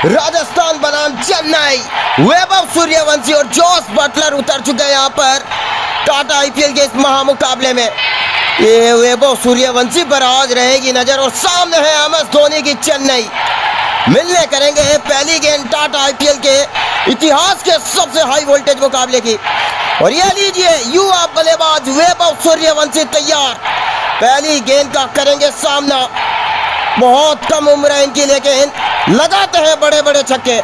राजस्थान बनाम चेन्नई। वैभव सूर्यवंशी और Jos Buttler उतर चुके हैं यहाँ पर टाटा आईपीएल के इस महामुकाबले में। ये वैभव सूर्यवंशी पर आज रहेगी नजर और सामने है MS धोनी की चेन्नई। मिलने करेंगे पहली गेंद टाटा आईपीएल के इतिहास के सबसे हाई वोल्टेज मुकाबले की। और ये लीजिए युवा बल्लेबाज वैभव सूर्यवंशी तैयार, पहली गेंद का करेंगे सामना। बहुत कम उम्र है इनकी लेकिन लगाते हैं बड़े बड़े छक्के।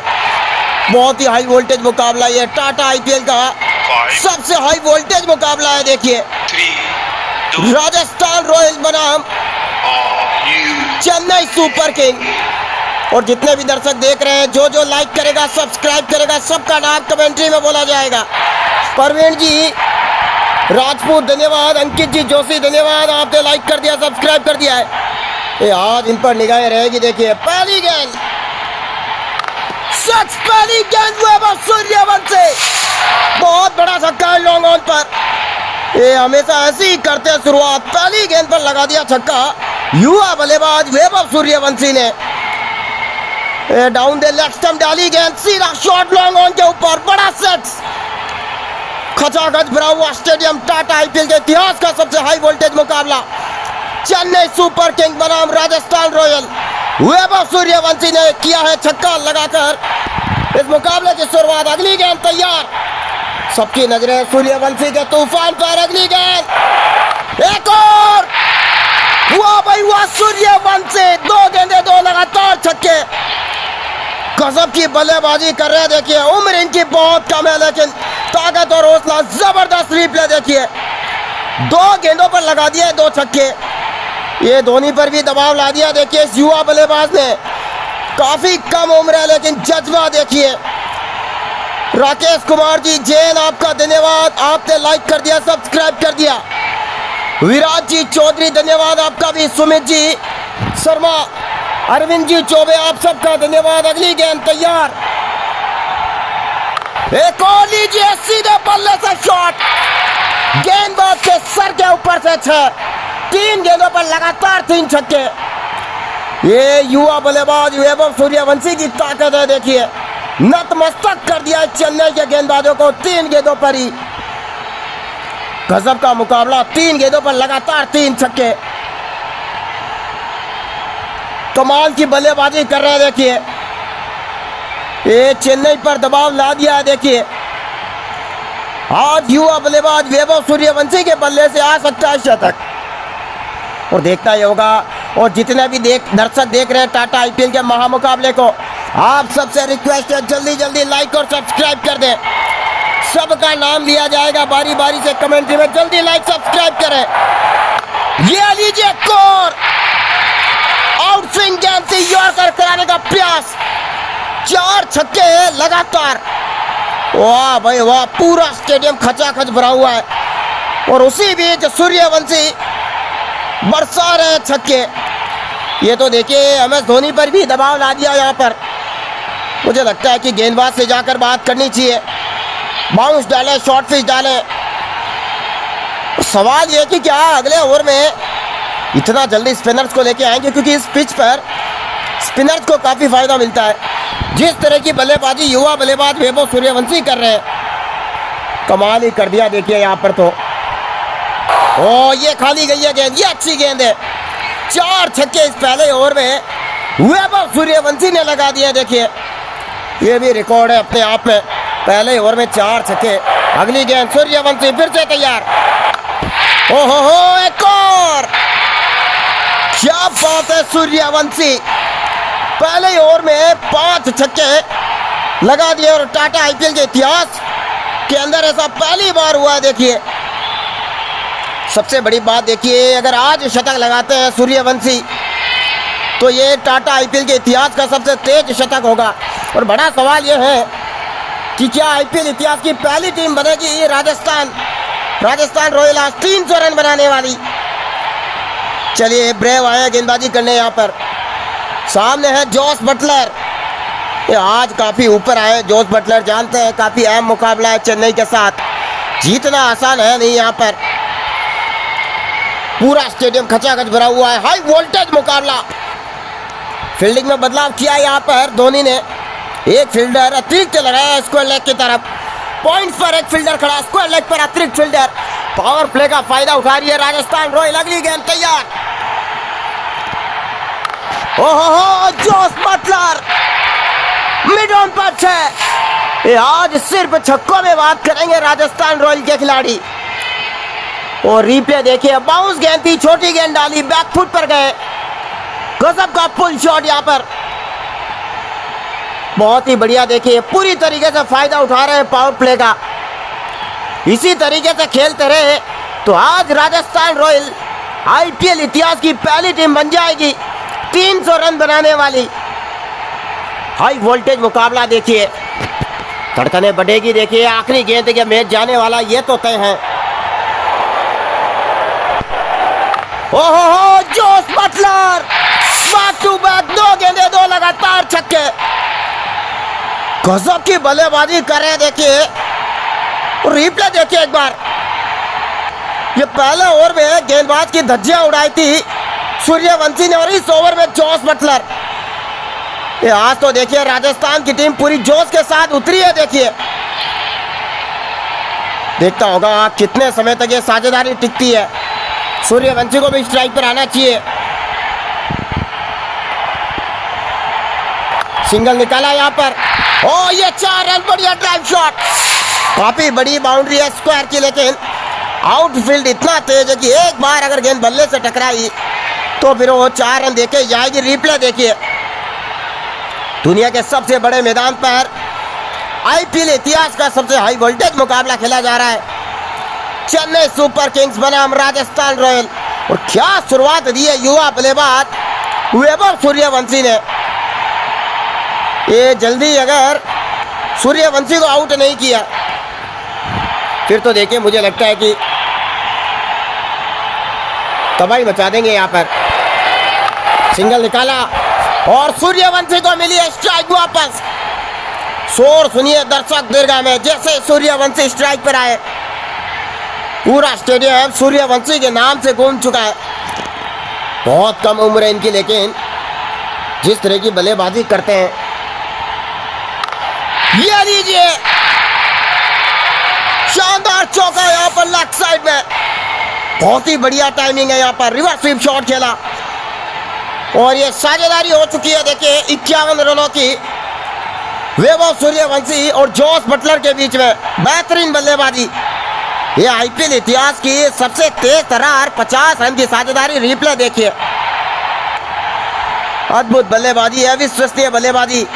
बहुत ही हाई वोल्टेज मुकाबला, ये टाटा आईपीएल का सबसे हाई वोल्टेज मुकाबला है। देखिए राजस्थान रॉयल्स बनाम चेन्नई सुपर किंग। और जितने भी दर्शक देख रहे हैं, जो लाइक करेगा सब्सक्राइब करेगा सबका नाम कमेंट्री में बोला जाएगा। परवीन जी राजपूत धन्यवाद, अंकित जी जोशी धन्यवाद, आपने लाइक कर दिया सब्सक्राइब कर दिया है। ये आज इन पर निगाहें रहेगी। देखिए पहली गेंद, सच पहली गेंद वैभव सूर्यवंशी, बहुत बड़ा छक्का है लॉन्ग ऑन पर। ये हमेशा ऐसे ही करते हैं शुरुआत, पहली गेंद पर लगा दिया छक्का युवा बल्लेबाज वैभव सूर्यवंशी ने। डाउन द लेग स्टंप डाली गेंद, सीधा शॉट लॉन्ग ऑन के ऊपर, बड़ा सेक्स। खचाखच भरा हुआ स्टेडियम, टाटा आईपीएल के इतिहास का सबसे हाई वोल्टेज मुकाबला। चेन्नई सुपर किंग बनाम राजस्थान रॉयल। वैभव सूर्यवंशी ने किया है छक्का लगाकर इस मुकाबले की शुरुआत। अगली गेंद तैयार, सबकी नजरें सूर्यवंशी के तूफान पर। अगली गेंद, एक और, वाह भाई वाह, सूर्यवंशी दो गेंदे दो लगातार छक्के। गजब की बल्लेबाजी कर रहे हैं। देखिए उम्र इनकी बहुत कम है लेकिन ताकत और हौसला जबरदस्त। रिप्ले देखिए, दो गेंदों पर लगा दिया दो छक्के। ये धोनी पर भी दबाव ला दिया। देखिए इस युवा बल्लेबाज ने, काफी कम उम्र है लेकिन जज्बा देखिए। राकेश कुमार जी जैन आपका धन्यवाद, आपने लाइक कर दिया सब्सक्राइब कर दिया। विराट जी चौधरी धन्यवाद आपका भी। सुमित जी शर्मा, अरविंद जी चौबे, आप सबका धन्यवाद। अगली गेंद तैयार, एक और लीजिए, सीधे बल्ले से शॉट, गेंदबाज के सर के ऊपर से छह। तीन गेंदों पर लगातार तीन छक्के। ये युवा बल्लेबाज वैभव सूर्यवंशी की ताकत है। देखिए नतमस्तक कर दिया चेन्नई के गेंदबाजों को तीन गेंदों पर ही। गजब का मुकाबला, तीन गेंदों पर लगातार तीन छक्के। कमाल की बल्लेबाजी कर रहे हैं। देखिए ये चेन्नई पर दबाव ला दिया है। देखिए आज युवा बल्लेबाज वैभव सूर्यवंशी के बल्ले से आ सकता है शतक। और देखना ही होगा। और जितने भी दर्शक देख रहे हैं टाटा आईपीएल के महामुकाबले को, आप सबसे रिक्वेस्ट है जल्दी जल्दी लाइक और सब्सक्राइब कर दें। सबका नाम लिया जाएगा बारी बारी से कमेंट्री में, जल्दी लाइक सब्सक्राइब करें। ये लीजिए कोर, आउट स्विंग गेंद से यॉर्कर कराने का प्रयास, चार छक्के लगातार। वाह भाई वाह, पूरा स्टेडियम खचाखच भरा हुआ है। और उसी बीच सूर्यवंशी बरसा रहे छक्के। ये तो देखिए MS धोनी पर भी दबाव ला दिया यहाँ पर। मुझे लगता है कि गेंदबाज से जाकर बात करनी चाहिए, बाउंस डाले, शॉर्ट पिच डाले। सवाल ये कि क्या अगले ओवर में इतना जल्दी स्पिनर्स को लेके आएंगे, क्योंकि इस पिच पर स्पिनर्स को काफ़ी फायदा मिलता है। जिस तरह की बल्लेबाजी युवा बल्लेबाज वैभव सूर्यवंशी कर रहे हैं, कमाल ही कर दिया। देखिए यहाँ पर तो ओ ये खाली गई है गेंद, ये अच्छी गेंद है। चार छक्के इस पहले ओवर में वैभव सूर्यवंशी ने लगा दिए। देखिए ये भी रिकॉर्ड है अपने आप में, पहले ओवर में चार छक्के। अगली गेंद सूर्यवंशी फिर से तैयार, ओहो हो, एक और, क्या बात है। सूर्यवंशी पहले ओवर में पांच छक्के लगा दिए और टाटा आईपीएल के इतिहास के अंदर ऐसा पहली बार हुआ है। देखिए सबसे बड़ी बात देखिए, अगर आज शतक लगाते हैं सूर्यवंशी तो ये टाटा आईपीएल के इतिहास का सबसे तेज शतक होगा। और बड़ा सवाल यह है कि क्या आईपीएल इतिहास की पहली टीम बनेगी राजस्थान रॉयल आज 300 रन बनाने वाली। चलिए ब्रेव आए गेंदबाजी करने यहाँ पर। सामने है जॉस बटलर, ये आज काफ़ी ऊपर आए जॉस बटलर। जानते हैं काफ़ी अहम मुकाबला है चेन्नई के साथ, जीतना आसान है नहीं यहाँ पर। पूरा स्टेडियम खचाखच भरा हुआ है, हाई वोल्टेज मुकाबला। फील्डिंग में बदलाव किया यहाँ पर धोनी ने, एक फील्डर अतिरिक्त लगाया स्क्वायर लेग की तरफ। पॉइंट्स पर एक फील्डर खड़ा, स्क्वायर लेग पर अतिरिक्त फील्डर। पावर प्ले का फायदा उठा रही है राजस्थान रॉयल। अगली गेंद तैयार। ओहो, जोस बटलर मिड ऑन पर 6। ये आज सिर्फ छक्कों में बात करेंगे राजस्थान रॉयल के खिलाड़ी। और रिप्ले देखिए, बाउंस गेंद थी, छोटी गेंद डाली, बैकफुट पर गए। गजब का पुल शॉट यहाँ पर, बहुत ही बढ़िया। देखिए पूरी तरीके से फायदा उठा रहे हैं पावर प्ले का। इसी तरीके से खेलते रहे तो आज राजस्थान रॉयल आईपीएल इतिहास की पहली टीम बन जाएगी 300 रन बनाने वाली। हाई वोल्टेज मुकाबला देखिए, धड़कने बढ़ेगी। देखिए आखिरी गेंद के मैच जाने वाला ये तो तय है। ओहो, Jos Buttler back to back 2 गेंदें 2 लगातार छक्के। गजब की बल्लेबाजी कर रहे हैं। देखिए रिप्ले देखिए एक बार। ये पहले ओवर में गेंदबाज की धज्जियां उड़ाई थी सूर्यवंशी ने, और इस ओवर में जोस बटलर। ये आज तो देखिए राजस्थान की टीम पूरी जोश के साथ उतरी है। देखिए देखता होगा कितने समय तक ये साझेदारी टिकती है। सूर्यवंशी को भी स्ट्राइक पर आना चाहिए। सिंगल निकाला यहाँ पर। ओ ये 4 रन, बढ़िया ड्राइव शॉट। काफी बड़ी बाउंड्री है स्क्वायर की, लेकिन आउटफील्ड इतना तेज है कि एक बार अगर गेंद बल्ले से टकराई तो फिर वो 4 रन देके जाएगी। रिप्ले देखिए, दुनिया के सबसे बड़े मैदान पर आईपीएल इतिहास का सबसे हाई वोल्टेज मुकाबला खेला जा रहा है। चेन्नई सुपर किंग्स बनाम राजस्थान रॉयल। और क्या शुरुआत दी है युवा बल्लेबाज वैभव सूर्यवंशी ने। ये जल्दी अगर सूर्यवंशी को आउट नहीं किया फिर तो देखिए मुझे लगता है कि तबाही मचा देंगे यहाँ पर। सिंगल निकाला और सूर्यवंशी को मिली है स्ट्राइक वापस। शोर सुनिए दर्शक दीर्घा में, जैसे सूर्यवंशी स्ट्राइक पर आए पूरा स्टेडियम सूर्यवंशी के नाम से गूंज चुका है। बहुत कम उम्र है इनकी, लेकिन जिस तरह की बल्लेबाजी करते हैं। ये लीजिए शानदार चौका यहाँ पर लेफ्ट साइड में। बहुत ही बढ़िया टाइमिंग है यहाँ पर। रिवर्स स्वीप शॉट खेला और ये साझेदारी हो चुकी है। देखिए 51 रनों की वैभव सूर्यवंशी और जोस बटलर के बीच में बेहतरीन बल्लेबाजी। ये आईपीएल इतिहास की सबसे तेज तर्रार 50 रन की साझेदारी। रिप्ले देखिए, अद्भुत बल्लेबाजी है, अविश्वसनीय बल्लेबाजी।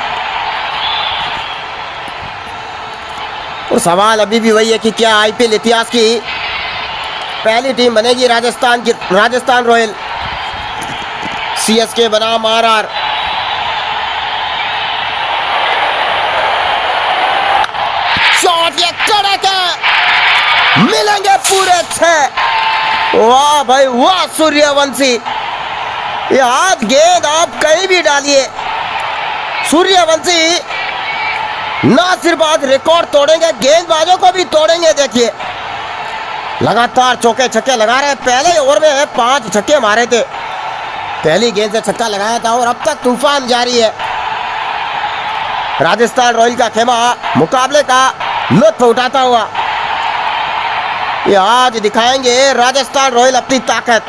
और सवाल अभी भी वही है कि क्या आईपीएल इतिहास की पहली टीम बनेगी राजस्थान रॉयल। सीएसके बनाम आरआर। शॉट ये कड़क है, मिलेंगे पूरे 6। वाह भाई वाह सूर्यवंशी। ये हाथ गेंद आप कहीं भी डालिए, सूर्यवंशी ना सिर्फ आज रिकॉर्ड तोड़ेंगे, गेंदबाजों को भी तोड़ेंगे। देखिए लगातार चौके छक्के लगा रहे हैं। पहले ओवर में 5 छक्के मारे थे, पहली गेंद से छक्का लगाया था और अब तक तूफान जारी है। राजस्थान रॉयल का खेमा मुकाबले का लुत्फ उठाता हुआ ये आज दिखाएंगे राजस्थान रॉयल अपनी ताकत।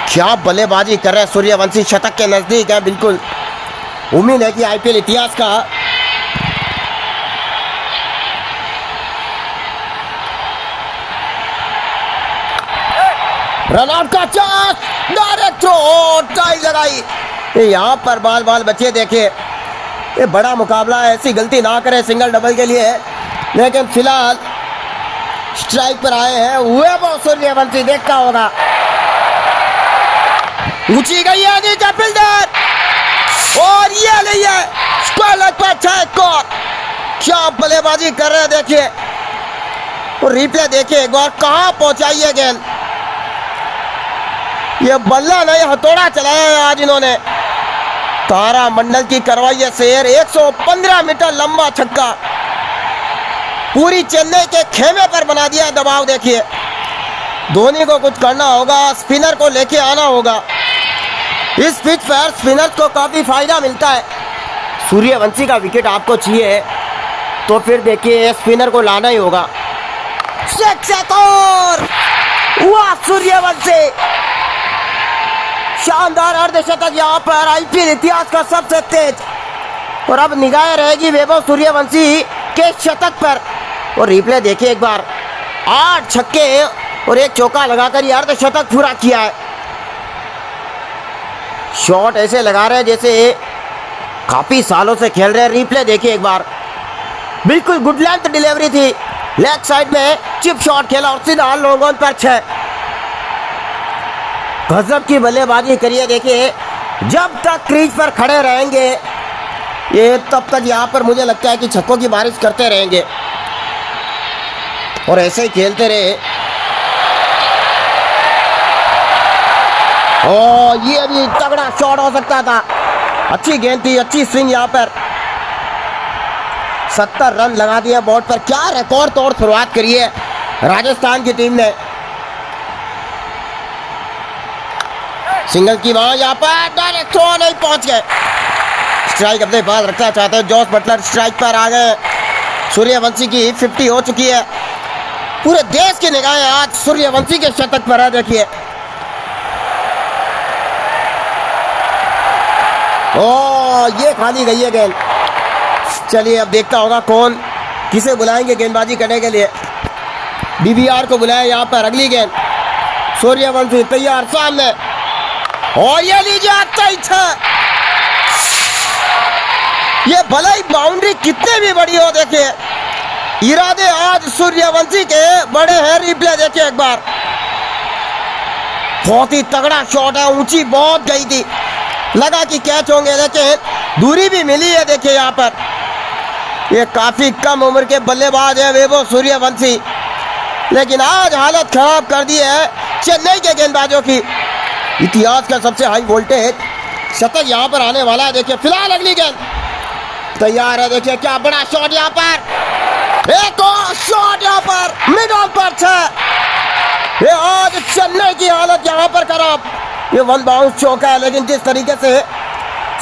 क्या बल्लेबाजी कर रहे हैं सूर्यवंशी, शतक के नजदीक है बिल्कुल। उम्मीद है कि आईपीएल इतिहास का रनआउट का चांस, डायरेक्ट थ्रो, टाई लगाई। यहाँ पर बाल बचे। देखिए ये बड़ा मुकाबला है, ऐसी गलती ना करें सिंगल डबल के लिए। लेकिन फिलहाल स्ट्राइक पर आए हैं वैभव सूर्यवंशी। देखता होगा ऊंची गई है नीचे फील्डर और ये नहीं है स्क्वायर लेग पर 6। क्या बल्लेबाजी कर रहे हैं देखिए। और रिप्ले देखिए एक बार, कहां पहुंचाई है गेंद। ये बल्ला नहीं हथौड़ा चलाया है आज इन्होंने। तारा मंडल की करवाई है शेर। 115 मीटर लंबा छक्का, पूरी चेन्नई के खेमे पर बना दिया दबाव। देखिए धोनी को कुछ करना होगा, स्पिनर को लेके आना होगा। इस पिच पर स्पिनर को काफी फायदा मिलता है। सूर्यवंशी का विकेट आपको चाहिए तो फिर देखिए स्पिनर को लाना ही होगा। वाह सूर्यवंशी, शानदार अर्धशतक यहाँ पर आईपीएल इतिहास का सबसे तेज। और अब निगाहें रहेगी वैभव सूर्यवंशी के शतक पर। और रिप्ले देखिए एक बार, 8 छक्के और 1 चौका लगाकर ये अर्धशतक पूरा किया है। शॉट ऐसे लगा रहे हैं जैसे काफी सालों से खेल रहे हैं। रिप्ले देखिए एक बार, बिल्कुल गुड लेंथ डिलीवरी थी, लेग साइड में चिप शॉट खेला और सीधा लॉन्ग ऑन पर 6। गजब की बल्लेबाजी करिए। देखिए जब तक क्रीज पर खड़े रहेंगे ये तब तक यहाँ पर मुझे लगता है कि छक्कों की बारिश करते रहेंगे और ऐसे ही खेलते रहे। और ये भी तगड़ा शॉट हो सकता था। अच्छी गेंद थी, अच्छी स्विंग यहाँ पर। 70 रन लगा दिए बोर्ड पर। क्या रिकॉर्ड तोड़ शुरुआत करी है राजस्थान की टीम ने। सिंगल की वहां यहाँ पर डायरेक्ट थ्रो नहीं पहुंच गए। स्ट्राइक अपने पास रखना चाहते हैं जॉस बटलर, स्ट्राइक पर आ गए। सूर्यवंशी की 50 हो चुकी है। पूरे देश की निगाहें आज सूर्यवंशी के शतक पर है। देखिए ओ ये खाली गई है गेंद। चलिए अब देखता होगा कौन किसे बुलाएंगे गेंदबाजी करने के लिए। बीबीआर को बुलाया यहाँ पर। अगली गेंद सूर्यवंशी तैयार सामने और ये लीजिए आता ही था। ये भले ही बाउंड्री कितने भी बड़ी हो, देखिए इरादे आज सूर्यवंशी के बड़े हैं। रिप्ले देखिए एक बार, बहुत ही तगड़ा शॉट है। ऊंची बहुत गई थी, लगा कि कैच होंगे लेकिन दूरी भी मिली है। देखिए यहाँ पर ये काफी कम उम्र के बल्लेबाज है वैभव सूर्यवंशी, लेकिन आज हालत खराब कर दी है चेन्नई के गेंदबाजों की। इतिहास का सबसे हाई वोल्टेज शतक यहाँ पर आने वाला है। देखिए फिलहाल अगली गेंद तैयार है। देखिए क्या बड़ा शॉट यहाँ पर, एक और शॉट यहाँ पर मिड ऑन पर 6। ये आज चेन्नई की हालत यहाँ पर खराब। ये 1 बाउंस चौका है, लेकिन जिस तरीके से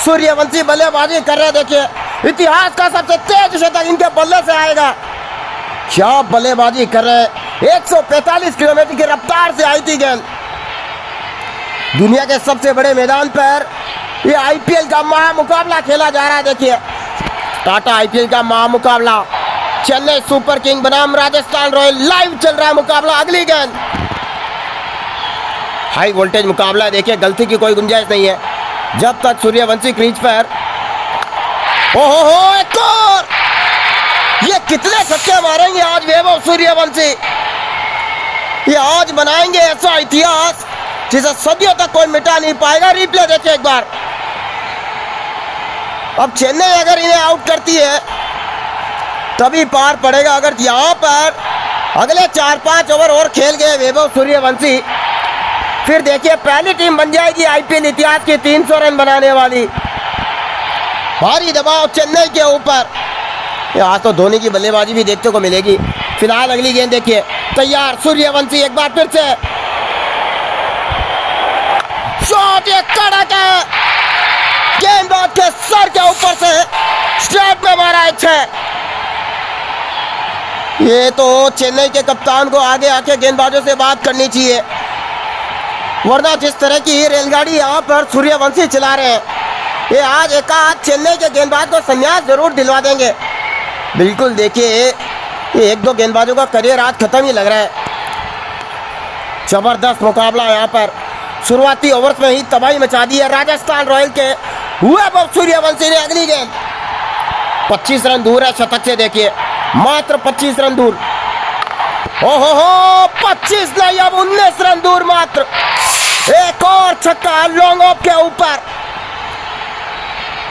सूर्यवंशी बल्लेबाजी कर रहे हैं देखिए इतिहास का सबसे तेज शतक इनके बल्ले से आएगा। क्या बल्लेबाजी कर रहे हैं। 145 किलोमीटर की रफ्तार से आई थी गेंद। दुनिया के सबसे बड़े मैदान पर ये आईपीएल का महामुकाबला खेला जा रहा है। देखिए टाटा आईपीएल का महामुकाबला, चेन्नई सुपर किंग बनाम राजस्थान रॉयल, लाइव चल रहा है मुकाबला। अगली गेंद हाई वोल्टेज मुकाबला है। देखिए गलती की कोई गुंजाइश नहीं है जब तक सूर्यवंशी क्रीज पर। ओहो एक और, ये कितने छक्के मारेंगे आज वैभव सूर्यवंशी। ये आज बनाएंगे ऐसा इतिहास जिसे सदियों तक कोई मिटा नहीं पाएगा। रिप्ले देखिए एक बार, अब चेन्नई अगर इन्हें आउट करती है तभी पार पड़ेगा। अगर यहाँ पर अगले 4-5 ओवर और खेल गए वैभव सूर्यवंशी, फिर देखिए पहली टीम बन जाएगी आईपीएल इतिहास की 300 रन बनाने वाली। भारी दबाव चेन्नई के ऊपर। आज तो धोनी की बल्लेबाजी भी देखने को मिलेगी। फिलहाल अगली गेंद देखिए तैयार सूर्यवंशी, एक बार फिर से शॉट, ये कड़क है, गेंदबाज के सर के ऊपर से स्ट्रेट में मारा है 6। ये तो चेन्नई के कप्तान को आगे आके गेंदबाजों से बात करनी चाहिए, वरना जिस तरह की रेलगाड़ी यहाँ पर सूर्यवंशी चला रहे हैं ये आज एक आध चेन्नई के गेंदबाज को संन्यास जरूर दिलवा देंगे। बिल्कुल देखिए ये 1-2 गेंदबाजों का करियर आज खत्म ही लग रहा है। जबरदस्त मुकाबला यहाँ पर। शुरुआती ओवर्स में ही तबाही मचा दी है राजस्थान रॉयल के वैभव सूर्यवंशी ने। अगली गेंद 25 रन दूर है शतक से। देखिए मात्र 25 रन दूर। ओहो 25 नहीं, अब 19 रन दूर मात्र। एक और छक्का लॉन्ग ऑफ के ऊपर।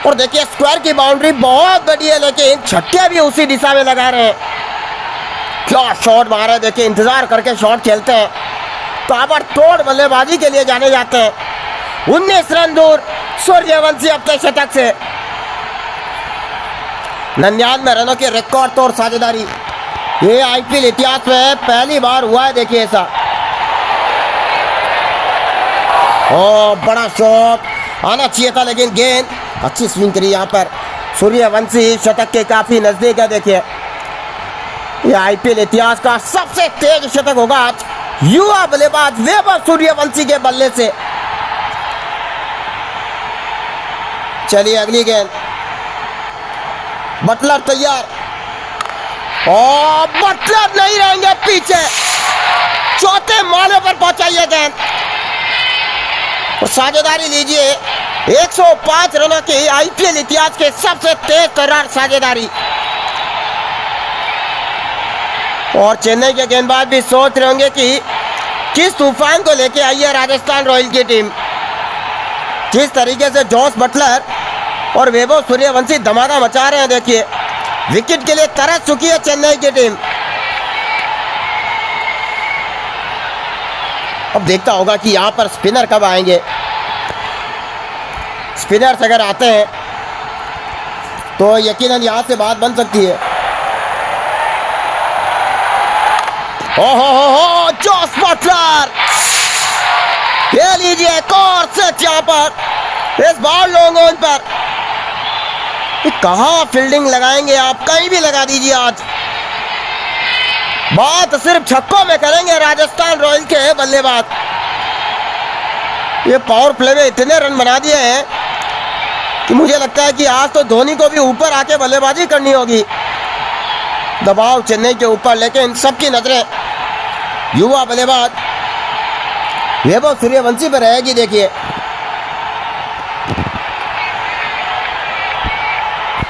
और देखिए स्क्वायर की बाउंड्री बहुत बड़ी है, लेकिन छक्के भी उसी दिशा में लगा रहे हैं। क्या शॉट मारे, देखिए इंतजार करके शॉट खेलते हैं, ताबड़तोड़ बल्लेबाजी के लिए जाने जाते हैं। 19 रन दूर सूर्यवंशी अपने शतक से। 99 रनों की रिकॉर्ड तोड़ साझेदारी ये आईपीएल इतिहास में पहली बार हुआ है। देखिए ऐसा बड़ा शॉट आना चाहिए था, लेकिन गेंद अच्छी स्विंग करी यहाँ पर। सूर्यवंशी शतक के काफी नजदीक है। देखिए ये आईपीएल इतिहास का सबसे तेज शतक होगा आज युवा बल्लेबाज वैभव सूर्यवंशी के बल्ले से। चलिए अगली गेंद, बटलर तैयार और बटलर नहीं रहेंगे पीछे, चौथे माले पर पहुंचाइए गेंद और साझेदारी लीजिए। 105 रनों की आईपीएल इतिहास के सबसे तेज तर्रार साझेदारी। और चेन्नई के गेंदबाज भी सोच रहे होंगे कि किस तूफान को लेके आई है राजस्थान रॉयल की टीम। जिस तरीके से जॉस बटलर और वैभव सूर्यवंशी धमाका मचा रहे हैं, देखिए विकेट के लिए तरस चुकी है चेन्नई की टीम। अब देखता होगा कि यहां पर स्पिनर कब आएंगे। स्पिनर्स अगर आते हैं तो यकीनन यहां से बात बन सकती है। ओहो जॉस बटलर, ये लीजिए एक और सेट यहां पर, इस बार लॉन्ग ऑन पर। कहां फील्डिंग लगाएंगे आप, कहीं भी लगा दीजिए। आज बात सिर्फ छक्कों में करेंगे राजस्थान रॉयल के बल्लेबाज। ये पावर प्ले में इतने रन बना दिए हैं कि मुझे लगता है कि आज तो धोनी को भी ऊपर आके बल्लेबाजी करनी होगी। दबाव चेन्नई के ऊपर, लेकिन सबकी नजरें युवा बल्लेबाज वैभव सूर्यवंशी पर रहेगी। देखिए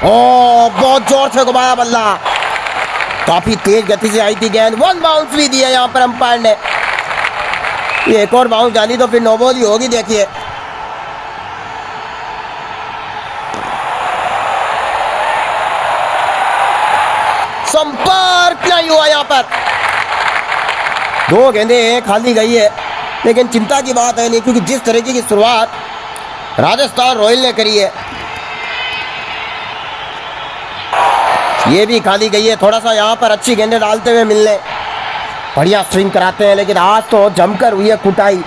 बहुत जोर से घुमाया बल्ला, काफी तेज गति से आई थी गेंद। 1 बाउंस भी दिया यहां पर अंपायर ने। ये एक और बाउंस डाली तो फिर नो बॉल ही होगी। देखिए संपर्क नहीं हुआ यहां पर, 2 गेंदें खाली गई है, लेकिन चिंता की बात है नहीं, क्योंकि जिस तरीके की शुरुआत राजस्थान रॉयल ने करी है, ये भी खाली गई है। थोड़ा सा यहाँ पर अच्छी गेंदें डालते हुए मिलने, बढ़िया स्विंग कराते हैं, लेकिन आज तो जमकर हुई है कुटाई।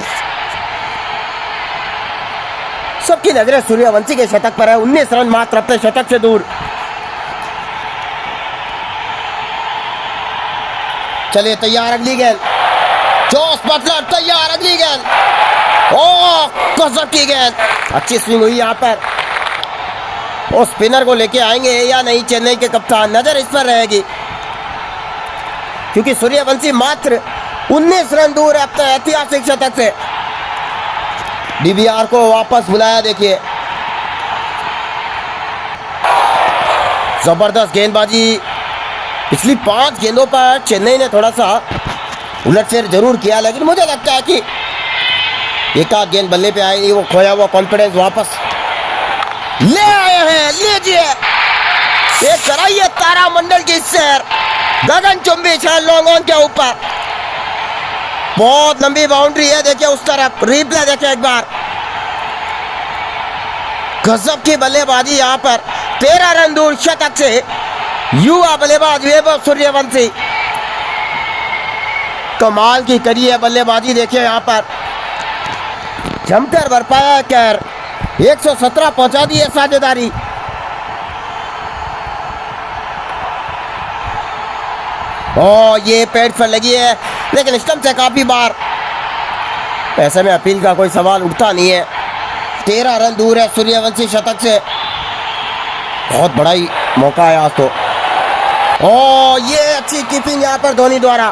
सबकी नजरें सूर्यवंशी के शतक पर है। 19 रन मात्र अपने शतक से दूर। चलिए तैयार अगली गेंद, जॉस बटलर तैयार अगली गेंद। ओह गजब की गेंद, अच्छी स्विंग हुई यहाँ पर। और स्पिनर को लेके आएंगे या नहीं चेन्नई के कप्तान, नजर इस पर रहेगी, क्योंकि सूर्यवंशी मात्र 19 रन दूर है अपने ऐतिहासिक शतक से। डीवीआर को वापस बुलाया। देखिए जबरदस्त गेंदबाजी। पिछली 5 गेंदों पर चेन्नई ने थोड़ा सा उलटफेर जरूर किया, लेकिन मुझे लगता है कि एक आध गेंद बल्ले पे आई, वो खोया हुआ कॉन्फिडेंस वापस ले आए हैं। लीजिए एक कराइए तारामंडल की सैर, गगनचुंबी छह लॉन्ग ऑन के ऊपर। बहुत लंबी बाउंड्री है, देखिए उस तरफ, रिप्ले देखिए एक बार। गजब की बल्लेबाजी यहाँ पर, 13 रन दूर शतक से युवा बल्लेबाज वैभव सूर्यवंशी। कमाल की करी है बल्लेबाजी। देखिए यहाँ पर जमकर बरपाया कर 117 पहुंचा दी है साझेदारी। ये पेड़ पर लगी है, लेकिन स्टंप से काफी बार, ऐसे में अपील का कोई सवाल उठता नहीं है। 13 रन दूर है सूर्यवंशी शतक से, बहुत बड़ा ही मौका है आज तो। ये अच्छी कीपिंग यहाँ पर धोनी द्वारा।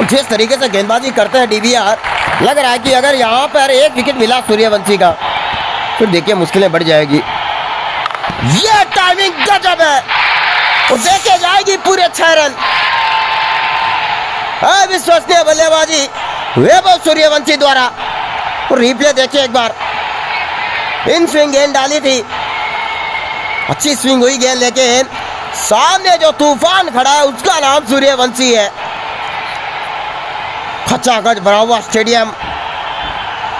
जिस तरीके से गेंदबाजी करते हैं डीवीआर, लग रहा है कि अगर यहाँ पर एक विकेट मिला सूर्यवंशी का, फिर देखिए मुश्किलें बढ़ जाएगी। ये टाइमिंग गजब है, और देखे जाएगी पूरे 6 रन। अविश्वसनीय बल्लेबाजी वैभव सूर्यवंशी द्वारा। और रिप्ले देखिए एक बार, इन स्विंग गेंद डाली थी, अच्छी स्विंग हुई गेंद, लेकिन सामने जो तूफान खड़ा है उसका नाम सूर्यवंशी है। खचाखच भरा हुआ स्टेडियम,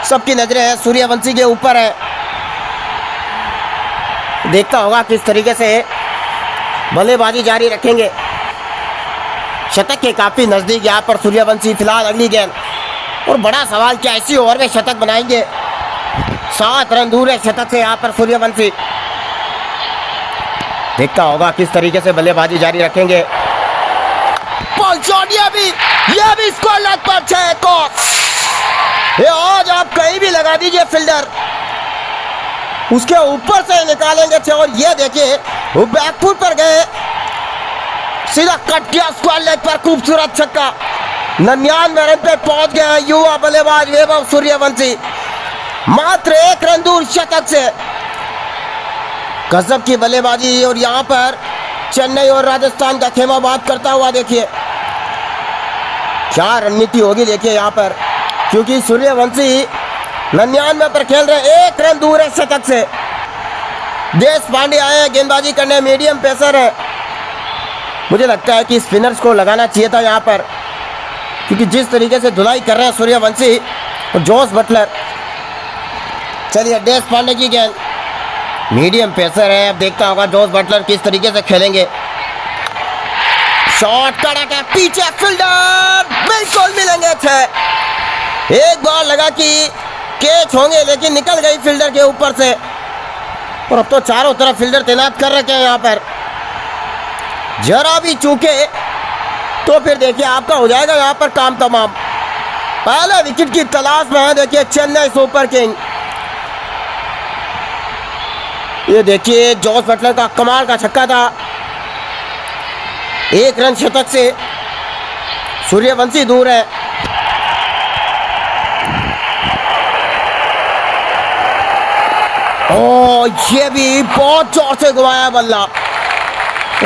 सबकी नजरें सूर्यवंशी के ऊपर है। देखता होगा किस तरीके से बल्लेबाजी जारी रखेंगे। शतक के काफी नजदीक यहाँ पर सूर्यवंशी। फिलहाल अगली गेंद, और बड़ा सवाल क्या इसी ओवर में शतक बनाएंगे। 7 रन दूर है शतक से यहाँ पर सूर्यवंशी। देखता होगा किस तरीके से बल्लेबाजी जारी रखेंगे। पॉल जॉर्ज ये भी स्कोर लाइन पर 6 एक और। ये आज आप कहीं भी लगा दीजिए फील्डर उसके ऊपर से निकालेंगे 6। और ये देखिए वो बैकफुट पर गए, सीधा कट किया स्क्वायर लेग पर, खूबसूरत छक्का। 99 रन पे पहुंच गए युवा बल्लेबाज वैभव सूर्यवंशी, मात्र 1 रन दूर शतक से। गजब की बल्लेबाजी। और यहाँ पर चेन्नई और राजस्थान का खेमा बात करता हुआ देखिए क्या रणनीति होगी देखिए यहाँ पर, क्योंकि सूर्यवंशी 99 पर खेल रहे, 1 रन दूर है शतक से। देश पांडे आए हैं गेंदबाजी करने, मीडियम पेसर है। मुझे लगता है कि स्पिनर्स को लगाना चाहिए था यहाँ पर, क्योंकि जिस तरीके से धुलाई कर रहे हैं सूर्यवंशी और जोस बटलर। चलिए देश पांडे की गेंद, मीडियम पेसर है। अब देखता होगा जोस बटलर किस तरीके से खेलेंगे। शॉट कड़ा के पीछे फील्डर, बिल्कुल मिलेंगे 6। एक बार लगा कि कैच होंगे, लेकिन निकल गई फील्डर के ऊपर से। और अब तो चारों तरफ फील्डर तैनात कर रखे हैं यहाँ पर। जरा भी चूके तो फिर देखिए आपका हो जाएगा यहाँ पर काम तमाम। पहले विकेट की तलाश में है देखिए चेन्नई सुपर किंग। ये देखिए जॉस बटलर का कमाल का छक्का था, 1 रन शतक से सूर्यवंशी दूर है। ओ ये भी बहुत जोर से घुमाया बल्ला।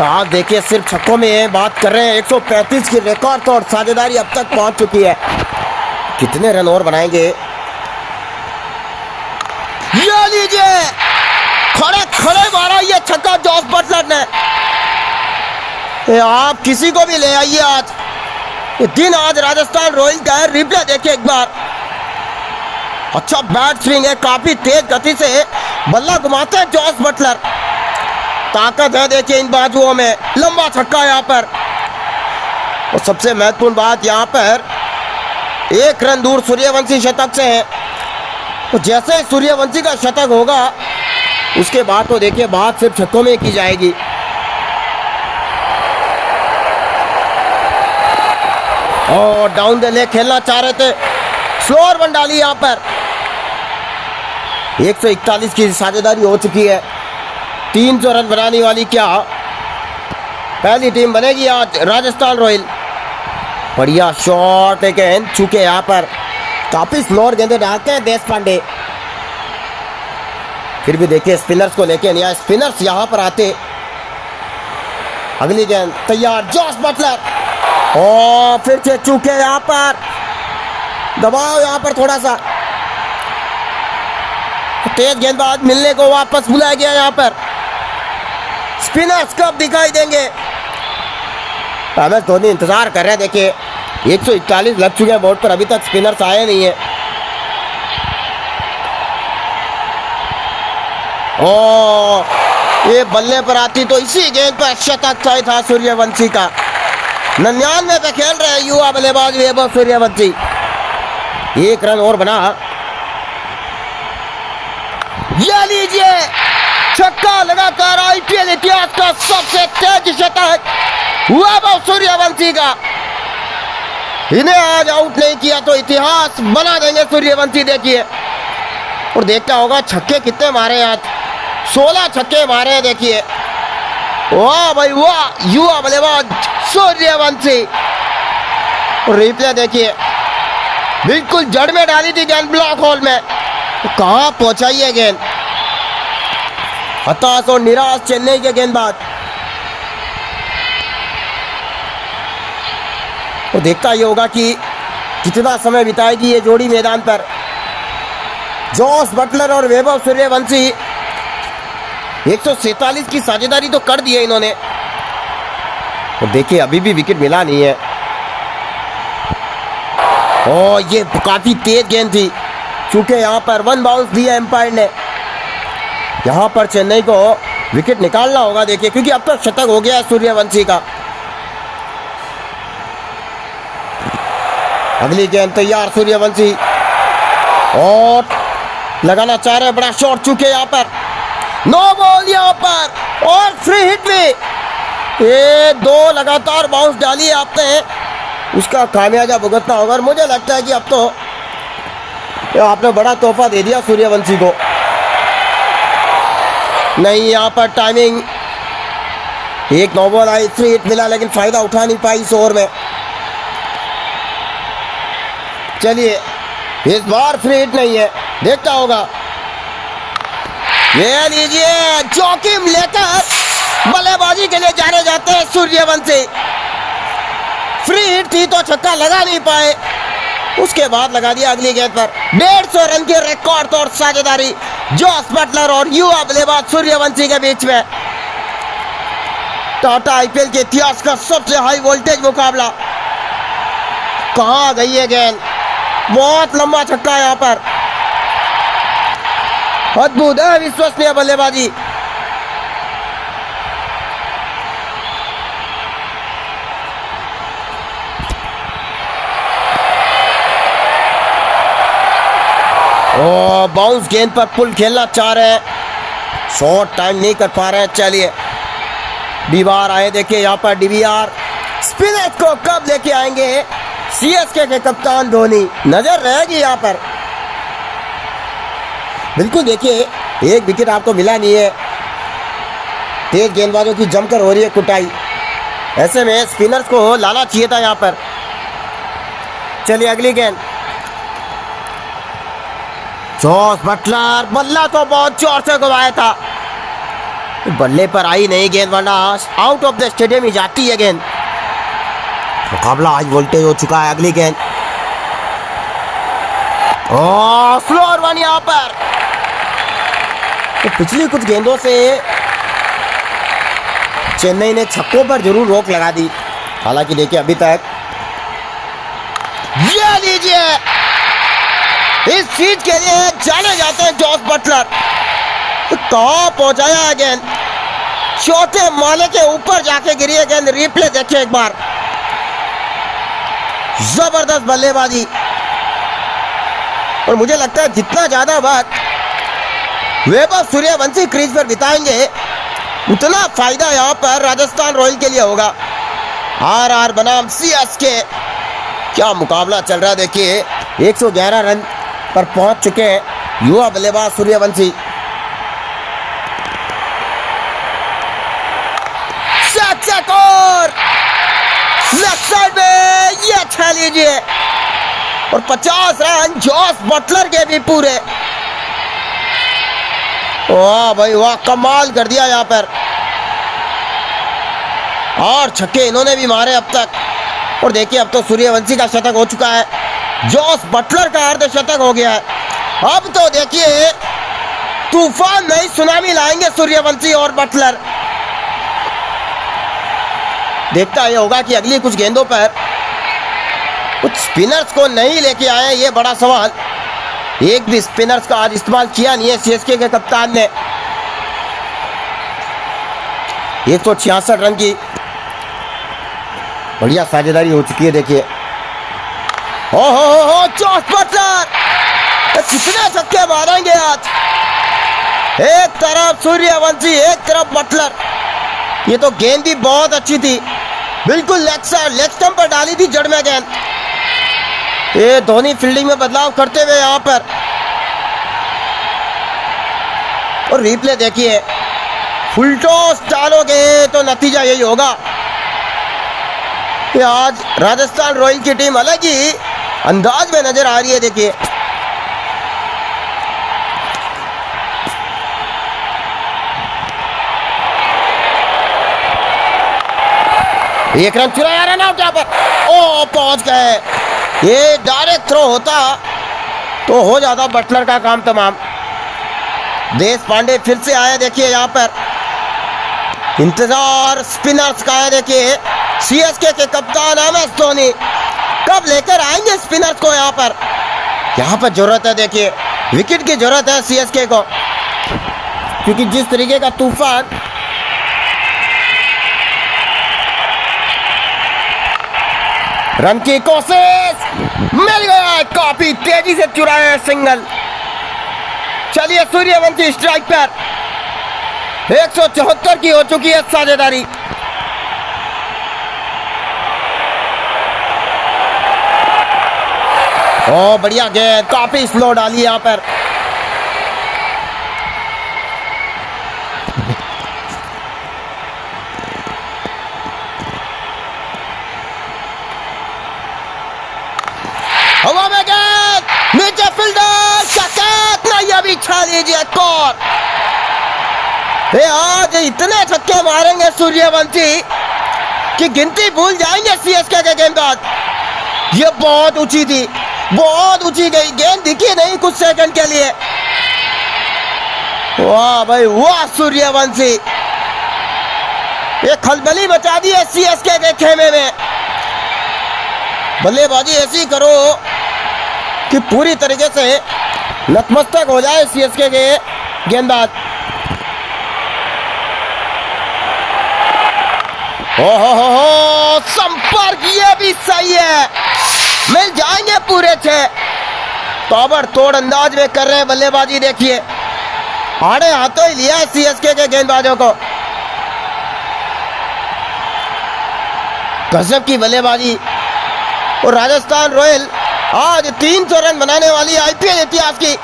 आज देखिए सिर्फ छक्कों में बात कर रहे हैं, 135 की रिकॉर्ड तोड़ साझेदारी अब तक पहुंच चुकी है। कितने रन और बनाएंगे? ये लीजिए खड़े खड़े मारा ये छक्का जॉस बटलर ने। आप किसी को भी ले आइए, आज ये दिन आज राजस्थान रॉयल्स का है। रिप्ले देखिए एक बार, अच्छा बैट स्विंग है, काफी तेज गति से बल्ला घुमाते हैं जॉस बटलर। ताकत है देखिए इन बाजुओं में, लंबा छक्का यहाँ पर। और सबसे महत्वपूर्ण बात यहाँ पर 1 रन दूर सूर्यवंशी शतक से है। तो जैसे सूर्यवंशी का शतक होगा उसके बाद तो देखिए बात सिर्फ छक्कों में की जाएगी। और डाउन द लेग खेलना चाह रहे थे, स्लोअर वन डाली यहाँ पर। 141 की साझेदारी हो चुकी है, 300 रन बनाने वाली क्या पहली टीम बनेगी आज राजस्थान रॉयल। बढ़िया शॉट है गेंद, चूके यहाँ पर काफी स्लोअर गेंदे डालते हैं देश पांडे। फिर भी देखिए स्पिनर्स को लेके नहीं आए, स्पिनर्स यहाँ पर आते। अगली गेंद तैयार, जॉस बटलर, और फिर से चूके यहाँ पर। दबाओ यहाँ पर थोड़ा सा, तेज गेंदबाज मिलने को वापस बुलाया गया यहाँ पर। स्पिनर्स कब दिखाई देंगे? MS धोनी इंतजार कर रहे हैं। देखिए 141 लग चुके हैं बोर्ड पर, अभी तक स्पिनर्स आए नहीं है। ओ ये बल्ले पर आती तो इसी गेंद पर शतक तय था सूर्यवंशी का। 99 पे खेल रहे युवा बल्लेबाज वैभव सूर्यवंशी, 1 रन और बना। ये लीजिए छक्का लगातार IPL इतिहास का सबसे तेज शतक वैभव सूर्यवंशी का। इन्हें आज आउट नहीं किया तो इतिहास बना देंगे सूर्यवंशी। देखिए और देखता होगा छक्के कितने मारे आज, 16 छक्के मारे हैं देखिए। वाह भाई वाह, युवा बल्लेबाज सूर्यवंशी। और रिप्ले देखिए, बिल्कुल जड़ में डाली थी गेंद, ब्लॉक होल में, कहां पहुंचाई है गेंद। हताश और निराश चेन्नई के गेंदबाज। और देखता ये होगा कि कितना समय बिताएगी ये जोड़ी मैदान पर। जॉस बटलर और वैभव सूर्यवंशी 147 की साझेदारी तो कर दी है इन्होंने। और देखिए अभी भी विकेट मिला नहीं है। और ये काफी तेज गेंद थी, क्योंकि यहाँ पर 1 बाउंस दिया एम्पायर ने। यहाँ पर चेन्नई को विकेट निकालना होगा देखिए, क्योंकि अब तक शतक हो गया है सूर्यवंशी का। अगली गेंद तैयार सूर्यवंशी, और लगाना चाह रहे बड़ा शॉट, चूके यहाँ पर नो बॉल। यहाँ पर और फ्री हिट भी। ये 2 लगातार बाउंस डाली आपने, उसका खामियाजा भुगतना होगा। और मुझे लगता है कि अब तो आपने बड़ा तोहफा दे दिया सूर्यवंशी को। नहीं, यहाँ पर टाइमिंग, एक 9 बॉल आई, फ्री हिट मिला, लेकिन फायदा उठा नहीं पाई इस ओवर में। चलिए, इस बार फ्री हिट नहीं है, देखता होगा। ये लीजिए, जोखिम लेकर बल्लेबाजी के लिए जाने जाते हैं सूर्यवंशी। फ्री हिट थी तो छक्का लगा नहीं पाए, उसके बाद लगा दिया अगली गेंद पर। 150 रन की रिकॉर्ड तोड़ साझेदारी जॉस बटलर और युवा बल्लेबाज सूर्यवंशी के बीच में। टाटा आईपीएल के इतिहास का सबसे हाई वोल्टेज मुकाबला। कहां गई है गेंद, बहुत लंबा छक्का यहाँ पर। अद्भुत है, विश्वसनीय बल्लेबाजी। बाउंस गेंद पर पुल खेलना चाह रहे हैं, शॉर्ट टाइम नहीं कर पा रहे हैं। चलिए, डीवार आए, देखिए यहाँ पर डीवीआर स्पिनर को कब लेके आएंगे सीएसके के कप्तान धोनी, नजर रहेगी यहाँ पर। बिल्कुल, देखिए एक विकेट आपको मिला नहीं है, तेज गेंदबाजों की जमकर हो रही है कुटाई, ऐसे में स्पिनर्स को लाना चाहिए था यहाँ पर। चलिए अगली गेंद, जॉस बटलर, बल्ला तो बहुत जोर से घुमाया था, बल्ले पर आई नहीं गेंद, वरना आउट ऑफ द स्टेडियम ही जाती है गेंद। मुकाबला आज वोल्टेज हो चुका है। अगली गेंद, स्लोअर वन यहाँ पर। तो पिछली कुछ गेंदों से चेन्नई ने छक्कों पर जरूर रोक लगा दी, हालांकि देखिए अभी तक। ये लीजिए, इस चीज के लिए जाने जाते हैं जॉस बटलर। कहां पहुंचाया है गेंद, चौथे माले के ऊपर जाके गिरी है गेंद। रिप्ले देखिए एक बार, जबरदस्त बल्लेबाजी। और मुझे लगता है जितना ज्यादा वक्त वैभव सूर्यवंशी क्रीज पर बिताएंगे, उतना फायदा यहाँ पर राजस्थान रॉयल के लिए होगा। आरआर बनाम सीएसके, क्या मुकाबला चल रहा है। देखिए 111 रन पर पहुंच चुके हैं युवा बल्लेबाज सूर्यवंशी। और लेफ्ट साइड में ये अच्छा लीजिए, और 50 रन जॉस बटलर के भी पूरे। वाह भाई वाह, कमाल कर दिया यहाँ पर। और छक्के इन्होंने भी मारे अब तक। और देखिए अब तो सूर्यवंशी का शतक हो चुका है, जॉस बटलर का अर्धशतक हो गया है। अब तो देखिए तूफान नहीं, सुनामी लाएंगे सूर्यवंशी और बटलर। देखता ये होगा कि अगली कुछ गेंदों पर कुछ स्पिनर्स को नहीं लेके आए, ये बड़ा सवाल। एक भी स्पिनर्स का आज इस्तेमाल किया नहीं है सीएसके के कप्तान ने। 166 रन की बढ़िया साझेदारी हो चुकी है। देखिए हो जॉस बटलर कितने छक्के मारेंगे आज। एक तरफ सूर्यवंशी, एक तरफ बटलर। ये तो गेंद भी बहुत अच्छी थी, बिल्कुल लेग स्टंप पर डाली थी जड़ में गेंद। ये धोनी फील्डिंग में बदलाव करते हुए यहाँ पर। और रिप्ले देखिए, फुल टॉस डालोगे तो नतीजा यही होगा कि आज राजस्थान रॉयल की टीम अलग ही अंदाज में नजर आ रही है। देखिए एक रन चुराया, रन आउट यहाँ पर। ओ पहुंच गए, ये डायरेक्ट थ्रो होता तो हो जाता बटलर का काम तमाम। देश पांडे फिर से आए, देखिए यहाँ पर इंतजार स्पिनर्स का है। देखिए सीएसके के कप्तान एमएस धोनी कब लेकर आएंगे स्पिनर्स को यहाँ पर। यहाँ पर जरूरत है, देखिए विकेट की जरूरत है सीएसके को, क्योंकि जिस तरीके का तूफान रन की कोशिश मिल गया, काफी तेजी से चुराया सिंगल। चलिए सूर्यवंशी स्ट्राइक पर, 174 की हो चुकी है साझेदारी। ओ बढ़िया गेंद, काफी स्लो डाली यहां पर। हवा में गेंद, नीचे फील्डर शकेत नहीं, अभी छा लीजिए कौन। आज इतने छक्के मारेंगे सूर्यवंशी कि गिनती भूल जाएंगे सीएसके के गेंदबाज। ये बहुत ऊंची थी, बहुत ऊंची गई गेंद, दिखी नहीं कुछ सेकंड के लिए। वाह भाई वाह सूर्यवंशी, ये खलबली मचा दी है सीएसके के खेमे में। बल्लेबाजी ऐसी करो कि पूरी तरीके से नतमस्तक हो जाए सीएसके के गेंदबाज। हो संपर्क, ये भी सही है, मिल जाएंगे पूरे 6। ताबड़तोड़ अंदाज में कर रहे हैं बल्लेबाजी। देखिए आड़े हाथों ही लिया है सीएसके के गेंदबाजों को। गजब की बल्लेबाजी। और राजस्थान रॉयल आज 300 रन बनाने वाली आईपीएल इतिहास की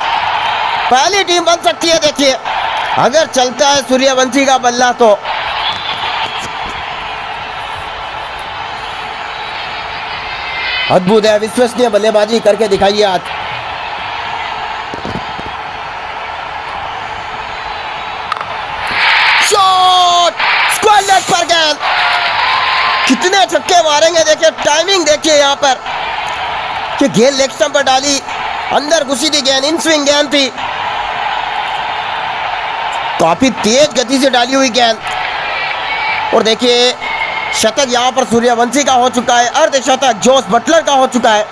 पहली टीम बन सकती है। देखिए अगर चलता है सूर्यवंशी का बल्ला तो। अद्भुत है, विश्वसनीय बल्लेबाजी करके दिखाइए आज। शॉट, स्क्वायर लेग पर गेंद, कितने छक्के मारेंगे। देखिए टाइमिंग देखिए यहाँ पर कि गेंद लेग स्टंप पर डाली, अंदर घुसी थी गेंद, इन स्विंग गेंद थी, काफी तेज गति से डाली हुई गेंद। और देखिए शतक यहाँ पर सूर्यवंशी का हो चुका है, अर्धशतक जोस बटलर का हो चुका है।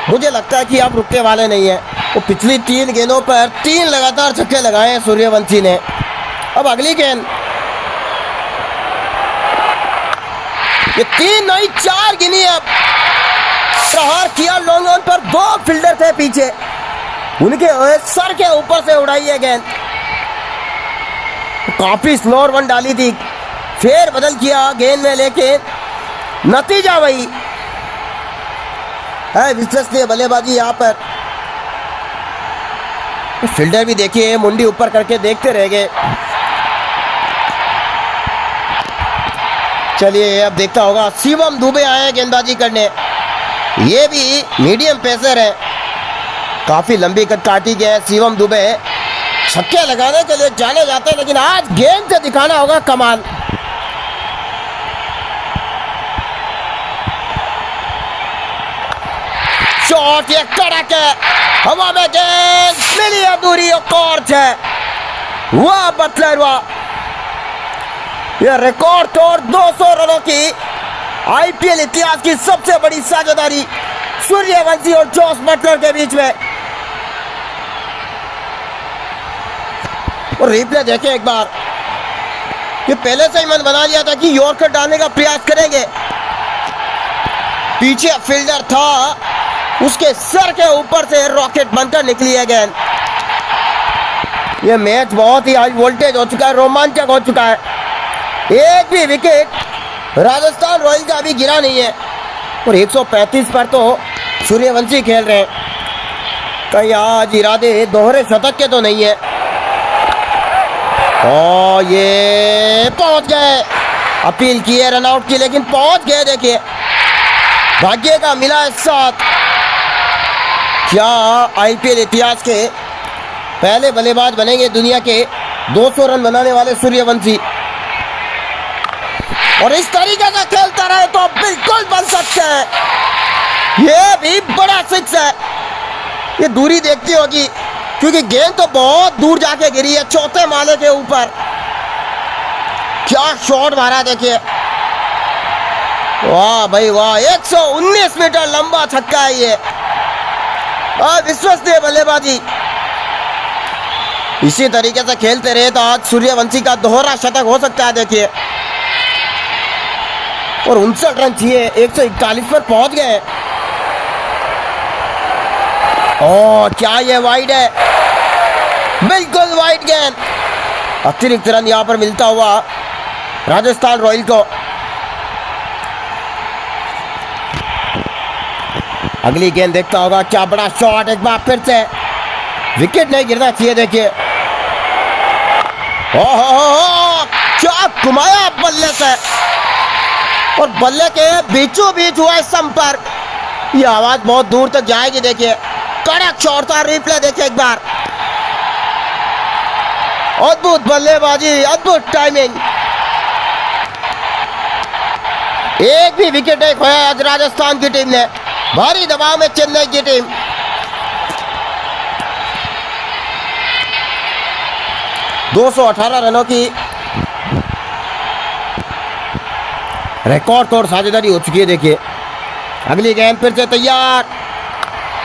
मुझे लगता है कि आप रुकने वाले नहीं है। वो पिछली 3 गेंदों पर 3 लगातार छक्के लगाए हैं सूर्यवंशी ने। अब अगली गेंद, ये 3 नहीं 4 गिनी। अब प्रहार किया लॉन्ग ऑन पर, 2 फील्डर थे पीछे, उनके सर के ऊपर से उड़ाई है गेंद। काफी स्लो वन डाली थी, फेर बदल किया गेंद में, लेकिन नतीजा वही है। विश्वसनीय बल्लेबाजी यहाँ पर। फील्डर भी देखिए मुंडी ऊपर करके देखते रह गए। चलिए अब देखता होगा, शिवम दुबे आए हैं गेंदबाजी करने। ये भी मीडियम पेसर है, काफी लंबी कद काटी गई है। शिवम दुबे छक्के लगाने के लिए जाने जाते हैं, लेकिन आज गेंद से दिखाना होगा कमाल। शॉट, ये कड़क है, हवा में गेंद, मिली अधूरी और है। वाह बटलर वाह, यह रिकॉर्ड तोड़ 200 रनों की आईपीएल इतिहास की सबसे बड़ी साझेदारी सूर्यवंशी और जोस बटलर के बीच में। और रिप्ले देखें एक बार, ये पहले से ही मन बना लिया था कि यॉर्कर डालने का प्रयास करेंगे। पीछे फील्डर था, उसके सर के ऊपर से रॉकेट बनकर निकली है गेंद। यह मैच बहुत ही हाई वोल्टेज हो चुका है, रोमांचक हो चुका है। एक भी विकेट राजस्थान रॉयल का अभी गिरा नहीं है। और 135 पर तो सूर्यवंशी खेल रहे हैं। कहीं आज इरादे दोहरे शतक के तो नहीं है। और ये पहुंच गए, अपील की है रनआउट की, लेकिन पहुंच गए। देखिए भाग्य का मिला है साथ। क्या आईपीएल इतिहास के पहले बल्लेबाज बनेंगे दुनिया के 200 रन बनाने वाले सूर्यवंशी। और इस तरीके से खेलता रहे तो बिल्कुल बन सकते हैं। ये भी बड़ा सिक्स है। ये दूरी देखती होगी, क्योंकि गेंद तो बहुत दूर जाके गिरी है, 4थे माले के ऊपर। क्या शॉट मारा देखिए, वाह भाई वाह, 119 मीटर लंबा छक्का है ये। विश्वसनीय बल्लेबाजी। इसी तरीके से खेलते रहे तो आज सूर्यवंशी का दोहरा शतक हो सकता है। देखिए और 59 रन चाहिए, 141 पर पहुंच गए। क्या ये वाइड है, बिल्कुल वाइड गेंद। अतिरिक्त रन यहाँ पर मिलता हुआ राजस्थान रॉयल को। अगली गेंद देखता होगा, क्या बड़ा शॉट, एक बार फिर से विकेट नहीं गिरना चाहिए। देखिए ओहो, क्या घुमाया बल्ले से और बल्ले के बीचों बीच हुआ है संपर्क। ये आवाज बहुत दूर तक जाएगी। देखिए कड़क शॉट था, रिप्ले देखिए एक बार। अद्भुत बल्लेबाजी, अद्भुत टाइमिंग। एक भी विकेट नहीं खोया आज राजस्थान की टीम ने। भारी दबाव में चेन्नई की टीम। दो 218 रनों की रिकॉर्ड तोड़ साझेदारी हो चुकी है। देखिए अगली गेंद फिर से तैयार,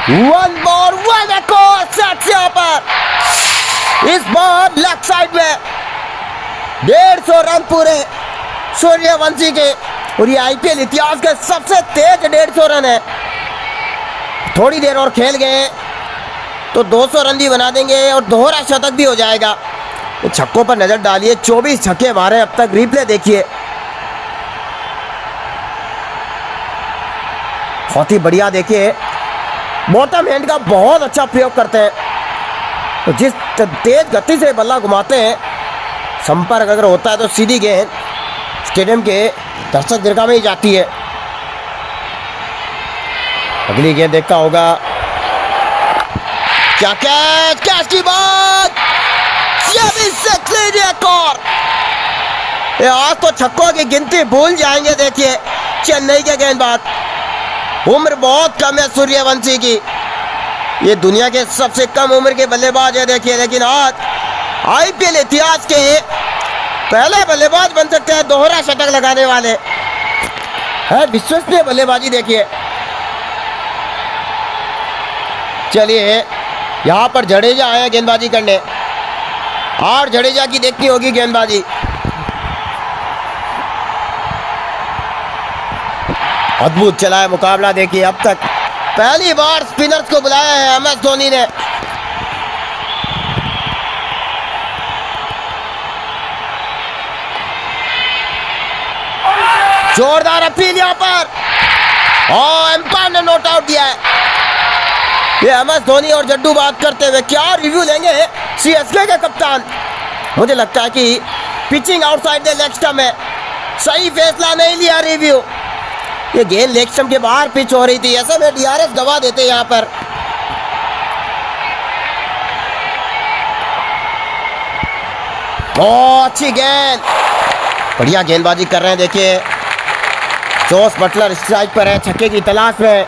वन बॉल वन रिकॉर्ड यहाँ पर। इस बार लेग साइड में 150 रन पूरे सूर्यवंशी के, और ये आईपीएल इतिहास के सबसे तेज 150 रन है। थोड़ी देर और खेल गए तो 200 रन भी बना देंगे और दोहरा शतक भी हो जाएगा। छक्कों पर नजर डालिए, 24 छक्के मारे अब तक। रिप्ले देखिए, बहुत ही बढ़िया। देखिए बॉटम हैंड का बहुत अच्छा प्रयोग करते हैं। तो जिस तेज गति से बल्ला घुमाते हैं, संपर्क अगर होता है तो सीधी गेंद स्टेडियम के दर्शक दीर्घा में ही जाती है। अगली गेंद देखता होगा, क्या कैच, कैच की बात, ये भी रिकॉर्ड। आज तो छक्कों की गिनती भूल जाएंगे। देखिए चेन्नई के गेंदबाज, उम्र बहुत कम है सूर्यवंशी की, ये दुनिया के सबसे कम उम्र के बल्लेबाज है। देखिए लेकिन आज आईपीएल इतिहास के पहले बल्लेबाज बन सकते हैं दोहरा शतक लगाने वाले है। विश्वसनीय बल्लेबाजी देखिए। चलिए यहां पर जडेजा आए गेंदबाजी करने, और जडेजा की देखनी होगी गेंदबाजी। अद्भुत चला है मुकाबला। देखिए अब तक पहली बार स्पिनर्स को बुलाया है एमएस धोनी ने। जोरदार अपील यहां पर, और एम्पायर ने नोट आउट दिया है। ये एमएस धोनी और जड्डू बात करते हुए क्या रिव्यू लेंगे सीएसके के कप्तान। मुझे लगता है कि pitching outside the leg stump में सही फैसला नहीं लिया रिव्यू। ये गेंद लेग स्टंप के बाहर पिच हो रही थी, ऐसे में डीआरएस गवा देते यहां पर। बहुत अच्छी गेंद, बढ़िया गेंदबाजी कर रहे हैं। देखिए जोस बटलर स्ट्राइक पर है, छक्के की तलाश में।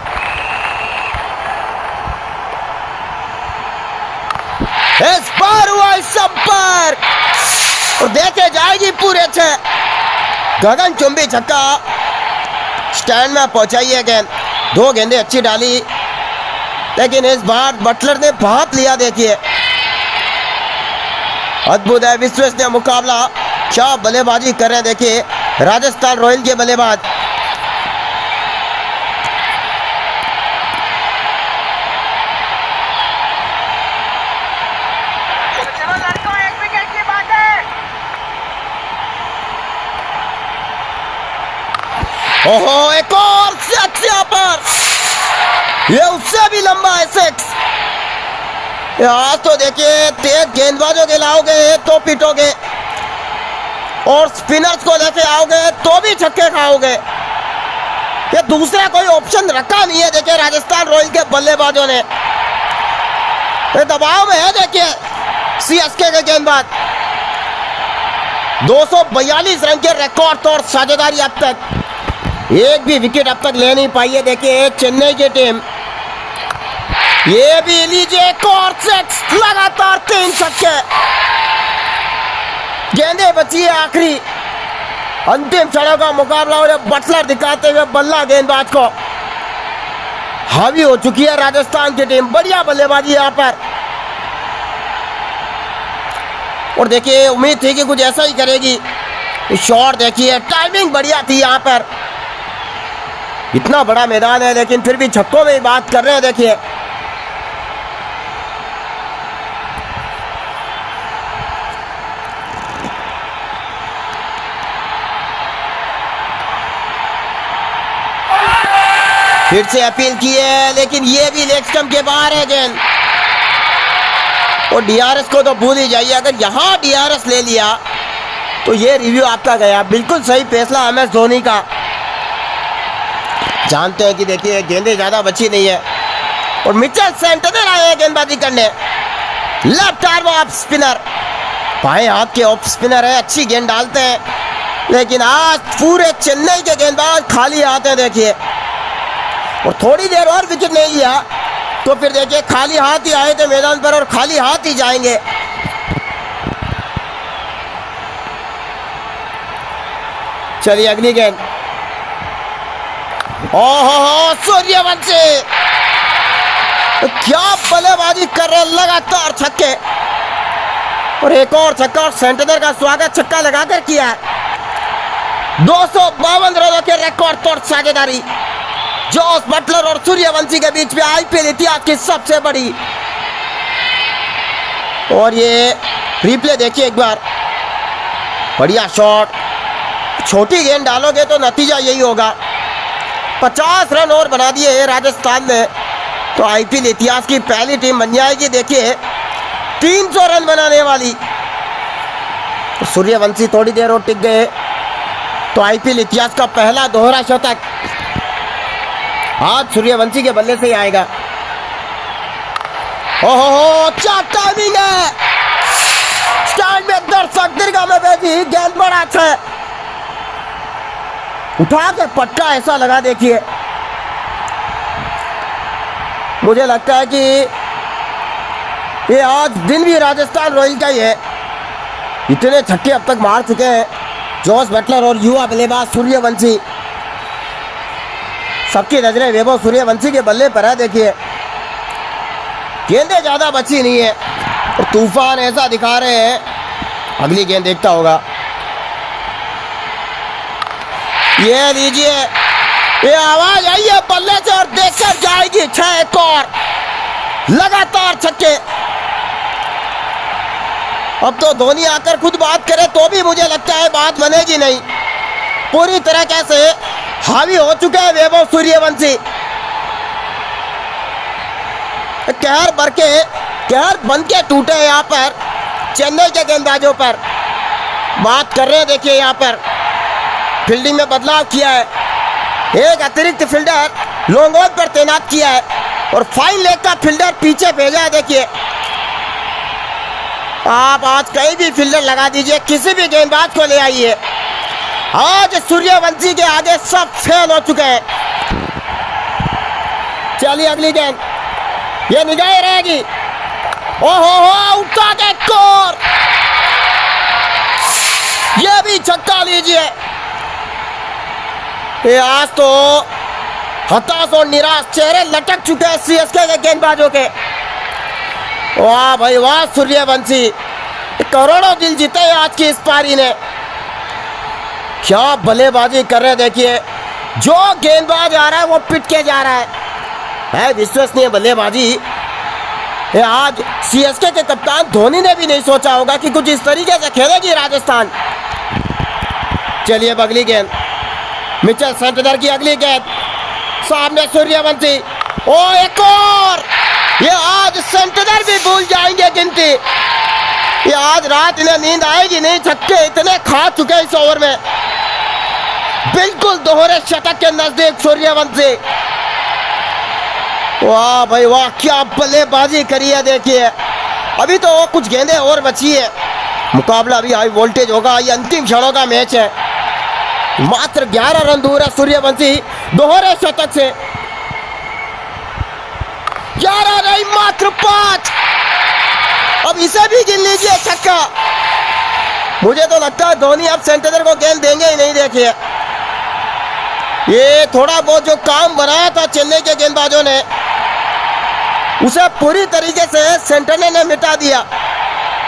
इस बार हुआ संपर्क और देखे जाएगी पूरे 6। गगनचुंबी छक्का, स्टैंड में पहुंचाई है गेंद। 2 गेंदें अच्छी डाली, लेकिन इस बार बटलर ने भाप लिया। देखिए अद्भुत है, विश्वसनीय मुकाबला। क्या बल्लेबाजी कर रहे हैं देखिए राजस्थान रॉयल के बल्लेबाज। ओहो, एक और सिक्स यहाँ पर, ये उससे भी लंबा है सिक्स। आज तो देखिए तेज गेंदबाजों के लाओगे तो पीटोगे, और स्पिनर्स को लेके आओगे तो भी छक्के खाओगे। ये दूसरा कोई ऑप्शन रखा नहीं है। देखिए राजस्थान रॉयल के बल्लेबाजों ने, ये दबाव में है। देखिए सीएसके के गेंदबाज 242 रन के रिकॉर्ड तोड़ साझेदारी अब तक, एक भी विकेट अब तक ले नहीं पाई है। देखिए चेन्नई की टीम, ये भी लीजिए एक और सिक्स, लगातार 3 छक्के। गेंदे बची है आखिरी, अंतिम क्षणों का मुकाबला, और बटलर दिखाते हुए बल्ला गेंदबाज को हावी हो चुकी है राजस्थान की टीम। बढ़िया बल्लेबाजी यहाँ पर, और देखिए उम्मीद थी कि कुछ ऐसा ही करेगी। शॉट देखिए, टाइमिंग बढ़िया थी यहाँ पर। इतना बड़ा मैदान है लेकिन फिर भी छक्कों में ही बात कर रहे हैं। देखिए फिर से अपील की है, लेकिन ये भी लेग स्टंप के बाहर है गेंद। और डीआरएस को तो भूल ही जाइए, अगर यहाँ डीआरएस ले लिया तो ये रिव्यू आपका गया। बिल्कुल सही फैसला MS धोनी का। जानते हैं कि देखिए गेंदें ज्यादा बची नहीं है और मिचेल सेंटनर आए हैं गेंदबाजी करने। लेफ्ट आर्म ऑफ स्पिनर, बाएं हाथ के ऑफ स्पिनर है, अच्छी गेंद डालते हैं, लेकिन आज पूरे चेन्नई के गेंदबाज खाली हाथ हैं देखिए। और थोड़ी देर और विकेट नहीं लिया तो फिर देखिए खाली हाथ ही आए थे मैदान पर और खाली हाथ ही जाएंगे। चलिए अगली गेंद। ओहो सूर्यवंशी क्या बल्लेबाजी कर रहे, लगातार छक्के और एक और छक्का और सेंटनर का स्वागत छक्का लगाकर किया है। 252 रनों के रिकॉर्ड तोड़ साझेदारी जोस बटलर और सूर्यवंशी के बीच में IPL इतिहास की सबसे बड़ी। और ये रिप्ले देखिए एक बार, बढ़िया शॉट, छोटी गेंद डालोगे तो नतीजा यही होगा। 50 रन और बना दिए राजस्थान ने तो IPL इतिहास की पहली टीम बन जाएगी देखिए 300 रन बनाने वाली। तो सूर्यवंशी थोड़ी देर और टिक गए तो IPL इतिहास का पहला दोहरा शतक आज सूर्यवंशी के बल्ले से ही आएगा। ओहो क्या टाइमिंग है, स्टैंड में दर्शक दीर्घा में भेजी, गेंद बड़ा अच्छा है, उठा के पट्टा ऐसा लगा देखिए। मुझे लगता है कि ये आज दिन भी राजस्थान रॉयल का ही है। इतने छक्के अब तक मार चुके हैं जोस बटलर और युवा बल्लेबाज सूर्यवंशी। सबकी नजरें वैभव सूर्यवंशी के बल्ले पर है देखिए। गेंदें ज्यादा बची नहीं है और तूफान ऐसा दिखा रहे हैं। अगली गेंद देखता होगा, ये लीजिए, ये आवाज आई है बल्ले से और देखकर जाएगी 6 एक और लगातार छक्के। अब तो धोनी आकर खुद बात करे तो भी मुझे लगता है बात बनेगी नहीं। पूरी तरह से हावी हो चुके हैं वैभव सूर्यवंशी। कहर बन के टूटे यहाँ पर चेन्नई के गेंदबाजों पर। बात कर रहे हैं देखिए, यहाँ पर फील्डिंग में बदलाव किया है, एक अतिरिक्त फील्डर लॉन्ग ऑन पर तैनात किया है और फाइन लेग का फील्डर पीछे भेजा है देखिए। आप आज कहीं भी फील्डर लगा दीजिए, किसी भी गेंदबाज को ले आइए, आज सूर्यवंशी के आगे सब फेल हो चुके हैं। चलिए अगली गेंद, ये निगाह रहेगी। ओहो उठा के स्कोर, ये भी छक्का लीजिए। ये आज तो हताश और निराश चेहरे लटक चुके हैं CSK के गेंदबाजों के। वाह भाई वाह, सूर्यवंशी करोड़ों दिल जीते हैं आज की इस पारी ने। क्या बल्लेबाजी कर रहे हैं देखिए, जो गेंदबाज आ रहा है वो पिट के जा रहा है विश्वसनीय बल्लेबाजी। ये आज CSK के कप्तान धोनी ने भी नहीं सोचा होगा कि कुछ इस तरीके से खेलेगी राजस्थान। चलिए अगली गेंद, मिचेल सेंटनर की अगली गेंद, सामने सूर्यवंशी, ओ एक और, ये आज सेंटनर भी भूल जाएंगे गिनती। ये आज रात इन्हें नींद आएगी नहीं, छक्के इतने खा चुके इस ओवर में। बिल्कुल दोहरे शतक के नजदीक सूर्यवंशी। वाह भाई वाह, क्या बल्लेबाजी करी है देखिए। अभी तो कुछ गेंदें और बची है, मुकाबला अभी हाई वोल्टेज होगा। ये अंतिम क्षणों का मैच है, मात्र 11 रन दूर है सूर्यवंशी दोहरे शतक से। 11 नहीं मात्र 5, अब इसे भी गिन लीजिए छक्का। मुझे तो लगता है धोनी अब सेंटनर को गेंद देंगे ही नहीं देखिए। ये थोड़ा बहुत जो काम बनाया था चेन्नई के गेंदबाजों ने, उसे पूरी तरीके से सेंटनर ने मिटा दिया।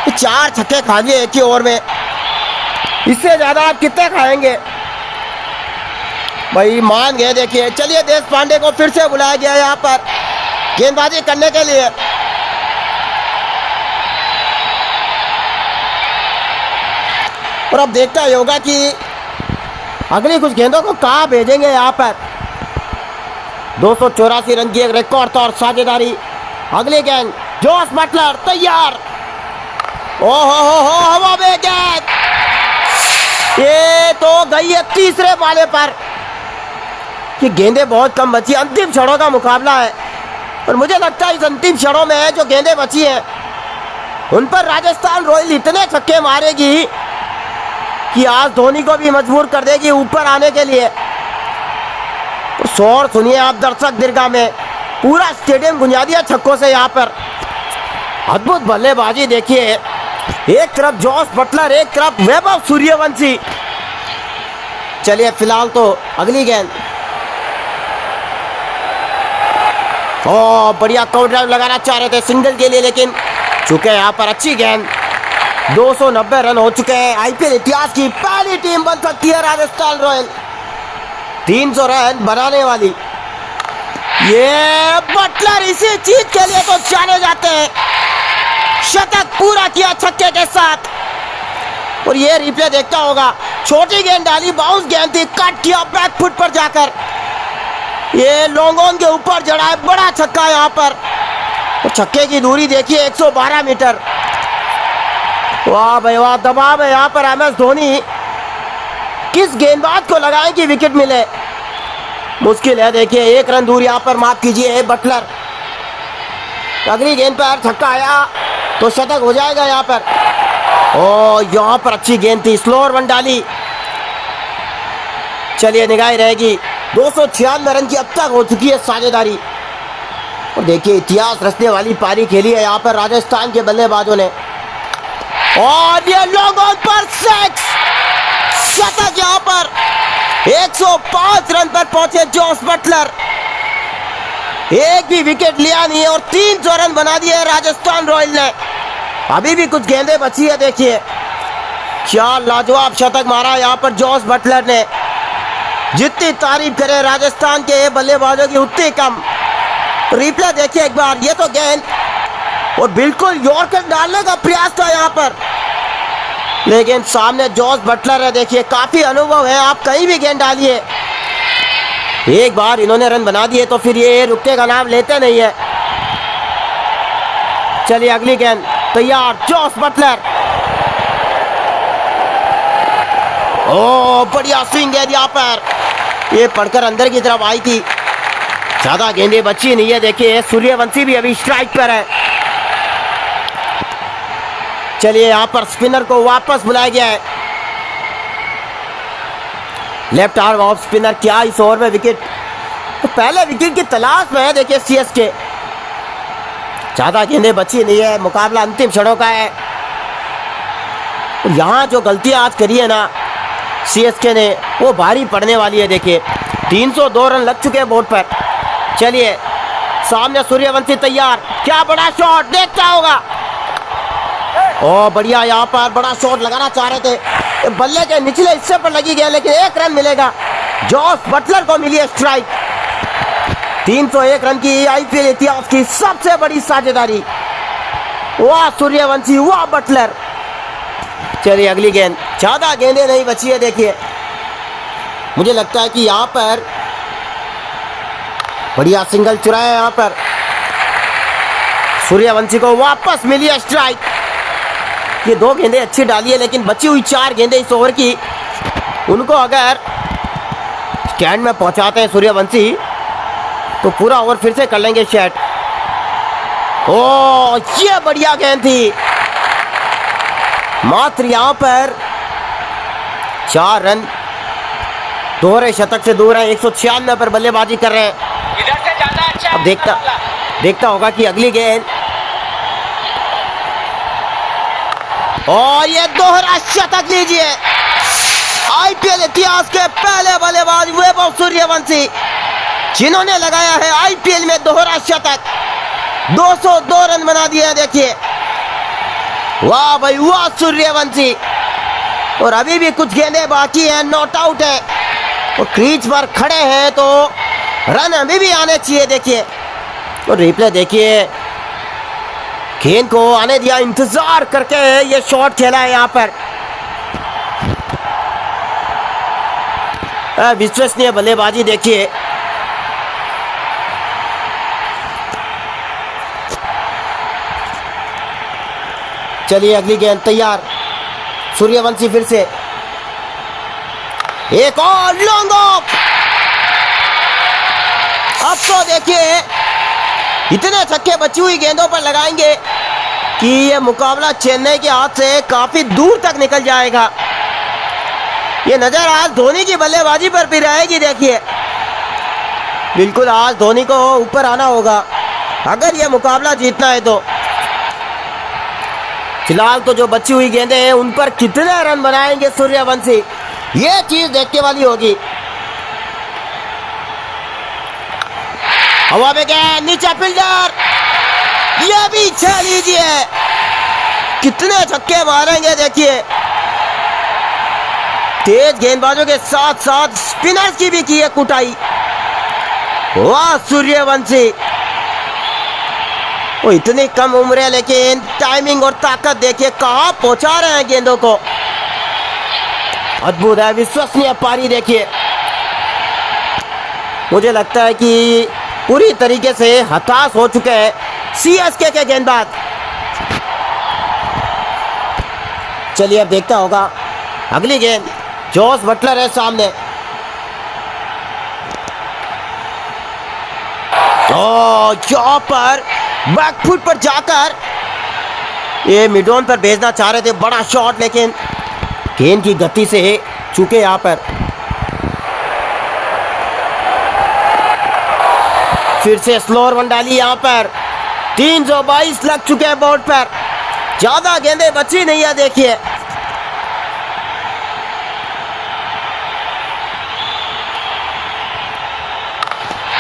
4 छक्के खा लिए एक ही ओवर में, इससे ज्यादा आप कितने खाएंगे भाई। मान गए देखिए। चलिए देश पांडे को फिर से बुलाया गया यहाँ पर गेंदबाजी करने के लिए। और अब देखता ही होगा कि अगली कुछ गेंदों को कहाँ भेजेंगे यहाँ पर। 284 रन की एक रिकॉर्ड तौर साझेदारी। अगली गेंद जोस बटलर तैयार। ओहो हो हवा में गेंद, ये तो गई है तीसरे वाले पर। ये गेंदें बहुत कम बची, अंतिम क्षणों का मुकाबला है और मुझे लगता है इस अंतिम क्षणों में जो गेंदें बची हैं उन पर राजस्थान रॉयल इतने छक्के मारेगी कि आज धोनी को भी मजबूर कर देगी ऊपर आने के लिए। तो शोर सुनिए आप दर्शक दीर्घा में, पूरा स्टेडियम गुंजा दिया छक्कों से। यहाँ पर अद्भुत बल्लेबाजी देखिए, एक तरफ जोस बटलर, एक तरफ वैभव सूर्यवंशी। चलिए फिलहाल तो अगली गेंद, बढ़िया कवर ड्राइव लगाना चाह रहे थे सिंगल के लिए, लेकिन चुके यहाँ पर अच्छी गेंद। 290 रन हो चुके हैं। आईपीएल इतिहास की पहली टीम बन सकती है राजस्थान रॉयल 300 रन बनाने वाली। ये बटलर इसी चीज के लिए तो जाने जाते हैं, शतक पूरा किया छक्के के साथ। और ये रिप्ले देखता होगा, छोटी गेंद डाली, बाउंस गेंद थी, कट किया बैक फुट पर जाकर, ये लॉन्ग ऑन के ऊपर जड़ा है, बड़ा छक्का यहाँ पर। और छक्के की दूरी देखिए 112 मीटर। वाह भाई वाह, दबाव है यहाँ पर MS धोनी, किस गेंदबाज को लगाएं कि विकेट मिले, मुश्किल है। देखिए 1 रन दूर यहाँ पर, माफ कीजिए बटलर। अगली गेंद पर छक्का आया तो शतक हो जाएगा यहाँ पर। यहाँ पर अच्छी गेंद थी, स्लोअर वन डाली। चलिए निगाह रहेगी, 296 रन की अब तक हो चुकी है साझेदारी। और देखिए इतिहास रचने वाली पारी खेली है यहाँ पर राजस्थान के बल्लेबाजों ने। और ये लॉन्ग ऑन पर शतक यहाँ पर, 105 रन पर पहुंचे जोस बटलर। एक भी विकेट लिया नहीं है और 300 रन बना दिए राजस्थान रॉयल ने। अभी भी कुछ गेंदें बची है, देखिए क्या लाजवाब शतक मारा यहाँ पर जोस बटलर ने। जितनी तारीफ करे राजस्थान के बल्लेबाजों की उतनी कम। रिप्ले देखिए एक बार, ये तो गेंद और बिल्कुल यॉर्कर डालने का प्रयास था यहाँ पर, लेकिन सामने जोस बटलर है। देखिए काफी अनुभव है, आप कहीं भी गेंद डालिए, एक बार इन्होंने रन बना दिए तो फिर ये रुकने का नाम लेते नहीं है। चलिए अगली गेंद तैयार, जोस बटलर। बढ़िया स्विंग है यहाँ पर, ये पढ़कर अंदर की तरफ आई थी, ज्यादा गेंदें बची नहीं है। देखिए सूर्यवंशी भी अभी स्ट्राइक पर है। चलिए यहाँ पर स्पिनर को वापस बुलाया गया है, लेफ्ट आर्म ऑफ स्पिनर। क्या इस ओवर में विकेट, तो पहले विकेट की तलाश में है। देखिए सीएसके, ज्यादा गेंदें बची नहीं है, मुकाबला अंतिम क्षणों का है। यहाँ जो गलतियां आज करी है ना सीएसके ने, वो भारी पड़ने वाली है। देखिए 302 रन लग चुके हैं बोर्ड पर। चलिए सामने सूर्यवंशी तैयार, क्या बड़ा शॉट देखता होगा। बढ़िया यहाँ पर बड़ा शॉट लगाना चाह रहे थे, बल्ले के निचले हिस्से पर लगी गया, लेकिन 1 रन मिलेगा। जोस बटलर को मिली है स्ट्राइक। 301 रन की आईपीएल इतिहास की सबसे बड़ी साझेदारी। वाह सूर्यवंशी, वाह बटलर। चलिए अगली गेंद, ज्यादा गेंदें नहीं बची है। देखिए मुझे लगता है कि यहाँ पर बढ़िया सिंगल चुराया यहाँ पर, सूर्यवंशी को वापस मिली है स्ट्राइक। ये 2 गेंदें अच्छी डाली है, लेकिन बची हुई 4 गेंदें इस ओवर की, उनको अगर स्टैंड में पहुंचाते हैं सूर्यवंशी तो पूरा ओवर फिर से कर लेंगे सेट। ये बढ़िया गेंद थी, मात्र यहाँ पर 4 रन, दोहरे शतक से दूर है। 196 पर बल्लेबाजी कर रहे हैं। अब देखता होगा कि अगली गेंद, और ये दोहरा शतक लीजिए। आईपीएल इतिहास के पहले बल्लेबाज वैभव सूर्यवंशी, जिन्होंने लगाया है आईपीएल में दोहरा शतक, 202 रन बना दिया। देखिए वाह भाई वाह सूर्यवंशी। और अभी भी कुछ गेंदें बाकी हैं, नॉट आउट है, और क्रीज पर खड़े हैं तो रन अभी भी आने चाहिए। देखिए और रिप्ले देखिए, गेंद को आने दिया, इंतजार करके ये शॉट खेला है यहाँ पर। विश्वसनीय बल्लेबाजी देखिए, चलिए अगली गेंद तैयार। सूर्यवंशी फिर से एक और लॉन्ग ऑफ। अब तो देखिए इतने छक्के बची हुई गेंदों पर लगाएंगे कि ये मुकाबला चेन्नई के हाथ से काफी दूर तक निकल जाएगा। ये नजर आज धोनी की बल्लेबाजी पर भी रहेगी। देखिए बिल्कुल आज धोनी को ऊपर आना होगा अगर ये मुकाबला जीतना है तो। फिलहाल तो जो बची हुई गेंदें हैं उन पर कितने रन बनाएंगे सूर्यवंशी, ये चीज देखने वाली होगी। हवा में गेंद, नीचे फील्डर, ये भी छह लीजिए। कितने छक्के मारेंगे देखिए। तेज गेंदबाजों के साथ साथ स्पिनर्स की भी की है कुटाई। वाह सूर्यवंशी, वो इतनी कम उम्र है लेकिन टाइमिंग और ताकत देखिए कहां पहुंचा रहे हैं गेंदों को। अद्भुत है, विश्वसनीय पारी देखिए। मुझे लगता है कि पूरी तरीके से हताश हो चुके हैं सीएसके के गेंदबाज। चलिए अब देखता होगा अगली गेंद। जोस बटलर है सामने। यहाँ पर बैकफुट पर जाकर ये मिडॉन पर भेजना चाह रहे थे, बड़ा शॉट, लेकिन गेंद की गति से चूके। यहाँ पर फिर से स्लोअर वन डाली। यहाँ पर 322 लग चुके हैं बोर्ड पर, ज्यादा गेंदें बची नहीं है। देखिए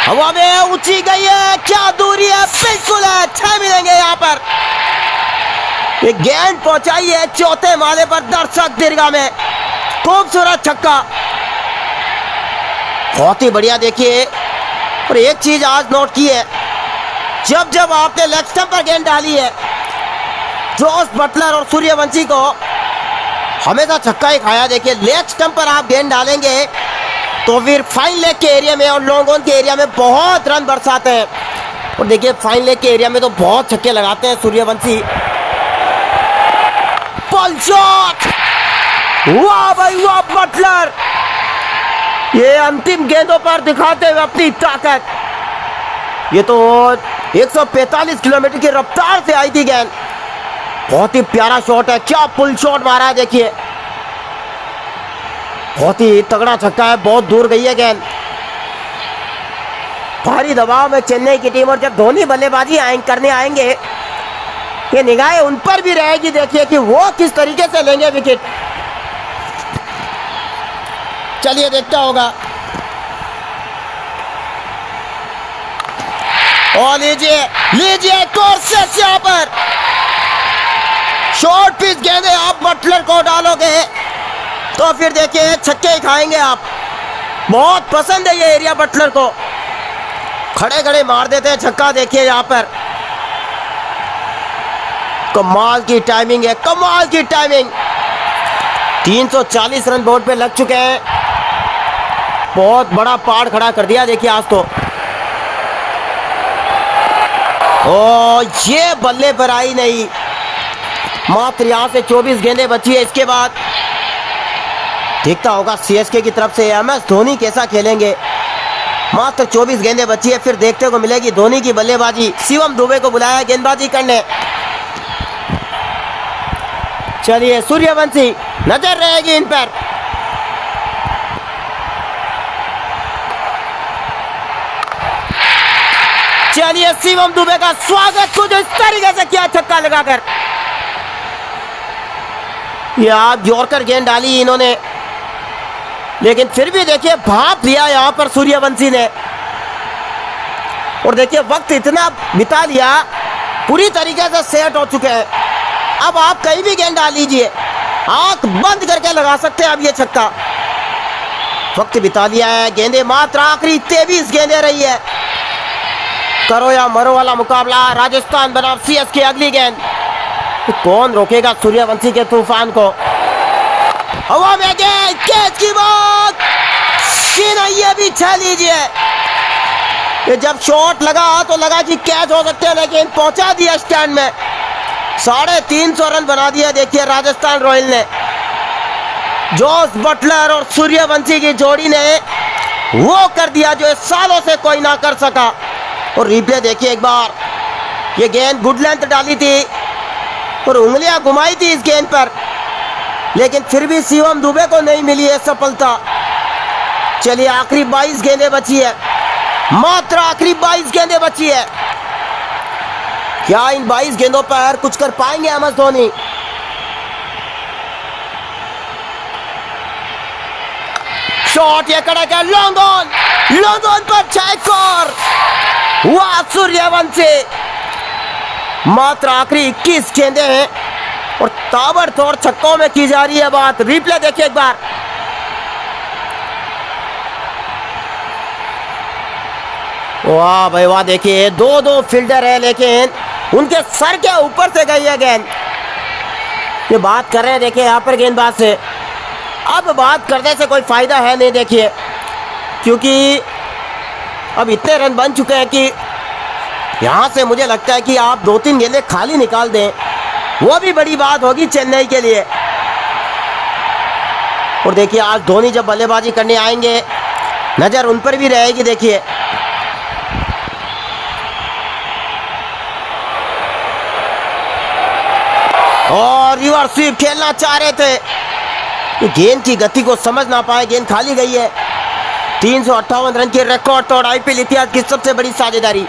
हवा में ऊंची गई है, क्या दूरी है, बिल्कुल है, 6 मिलेंगे। यहाँ पर ये गेंद पहुंचाई है चौथे माले पर दर्शक दीर्घा में। खूबसूरत छक्का, बहुत ही बढ़िया। देखिए और एक चीज आज नोट की है, जब जब आपने लेग स्टंप पर गेंद डाली है जोस बटलर और सूर्यवंशी को हमेशा छक्का ही खाया। देखिए लेग स्टंप पर आप गेंद डालेंगे तो फिर फाइन लेग के एरिया में और लॉन्ग ऑन के एरिया में बहुत रन बरसाते हैं। और देखिए फाइन लेग के एरिया में तो बहुत छक्के लगाते हैं सूर्यवंशी। पुल शॉट, वाह भाई वाह बटलर, ये अंतिम गेंदों पर दिखाते हुए अपनी ताकत। ये तो 145 किलोमीटर की रफ्तार से आई थी गेंद। बहुत ही प्यारा शॉट है, क्या पुल शॉट मारा है। देखिए बहुत ही तगड़ा छक्का है, बहुत दूर गई है गेंद। भारी दबाव में चेन्नई की टीम, और जब धोनी बल्लेबाजी करने आएंगे ये निगाहें उन पर भी रहेगी। देखिए कि वो किस तरीके से लेंगे विकेट। चलिए देखता होगा। और लीजिए लीजिए कोर्सेस, यहाँ पर शॉर्ट पिच गेंदे आप बटलर को डालोगे तो फिर देखिए छक्के ही खाएंगे आप। बहुत पसंद है ये एरिया बटलर को, खड़े खड़े मार देते हैं छक्का। देखिए यहाँ पर कमाल की टाइमिंग है, कमाल की टाइमिंग। 340 रन बोर्ड पे लग चुके हैं, बहुत बड़ा पहाड़ खड़ा कर दिया देखिए आज तो। ओ ये बल्ले पर आई नहीं, मात्र यहां से 24 गेंदें बची है। इसके बाद देखता होगा सीएसके की तरफ से एमएस धोनी कैसा खेलेंगे। मात्र 24 गेंदें बची है, फिर देखते को मिलेगी धोनी की बल्लेबाजी। शिवम दुबे को बुलाया गेंदबाजी करने। चलिए सूर्यवंशी, नजर रहेगी इन पर। चलिए शिवम दुबे का स्वागत कुछ इस तरीके से किया, छक्का लगाकर। यहां यॉर्कर गेंद डाली इन्होंने, लेकिन फिर भी देखिए भाप लिया यहां पर सूर्यवंशी ने। और देखिए वक्त इतना बिता लिया, पूरी तरीके से सेट हो चुके हैं। अब आप कहीं भी गेंद डाल लीजिए, आंख बंद करके लगा सकते हैं अब ये छक्का। वक्त बिता लिया है, गेंदें मात्र आखिरी 23 गेंदें रही है। करो या मरो वाला मुकाबला, राजस्थान बनाम सीएसके। अगली गेंद, कौन रोकेगा सूर्यवंशी के तूफान को। हवा में गेंद, कैच की बात कि नहीं, ये भी छह लीजिए। ये जब शॉट लगा तो लगा कि कैच हो सकते हैं, लेकिन पहुंचा दिया स्टैंड में। 350 रन बना दिया देखिए राजस्थान रॉयल ने। जोस बटलर और सूर्यवंशी की जोड़ी ने वो कर दिया जो इस सालों से कोई ना कर सका। और रिप्ले देखिए एक बार, ये गेंद गुड लेंथ डाली थी और उंगलियां घुमाई थी इस गेंद पर, लेकिन फिर भी शिवम दुबे को नहीं मिली है सफलता। चलिए आखिरी 22 गेंदें बची है, मात्र आखिरी 22 गेंदें बची है। क्या इन 22 गेंदों पर कुछ कर पाएंगे एम एस धोनी? शॉट ये कड़क है, लॉन्ग ऑन पर चेक और वाह सूर्यवंशी। मात्र आखिरी 21 गेंदें हैं और ताबड़तोड़ छक्कों में की जा रही है बात। रिप्ले देखिए एक बार, वाह भाई वाह। देखिए दो फील्डर है लेकिन उनके सर के ऊपर से गई है गेंद। ये बात कर रहे हैं देखिए यहाँ पर गेंदबाज से, अब बात करने से कोई फायदा है नहीं देखिए, क्योंकि अब इतने रन बन चुके हैं कि यहाँ से मुझे लगता है कि आप 2-3 गेंदें खाली निकाल दें, वो भी बड़ी बात होगी चेन्नई के लिए। और देखिए आज धोनी जब बल्लेबाजी करने आएंगे नजर उन पर भी रहेगी देखिए। और रिवर्स स्वीप खेलना चाह रहे थे, गेंद की गति को समझ ना पाए, गेंद खाली गई है। 358 रन के रिकॉर्ड तोड़ आईपीएल इतिहास की सबसे बड़ी साझेदारी।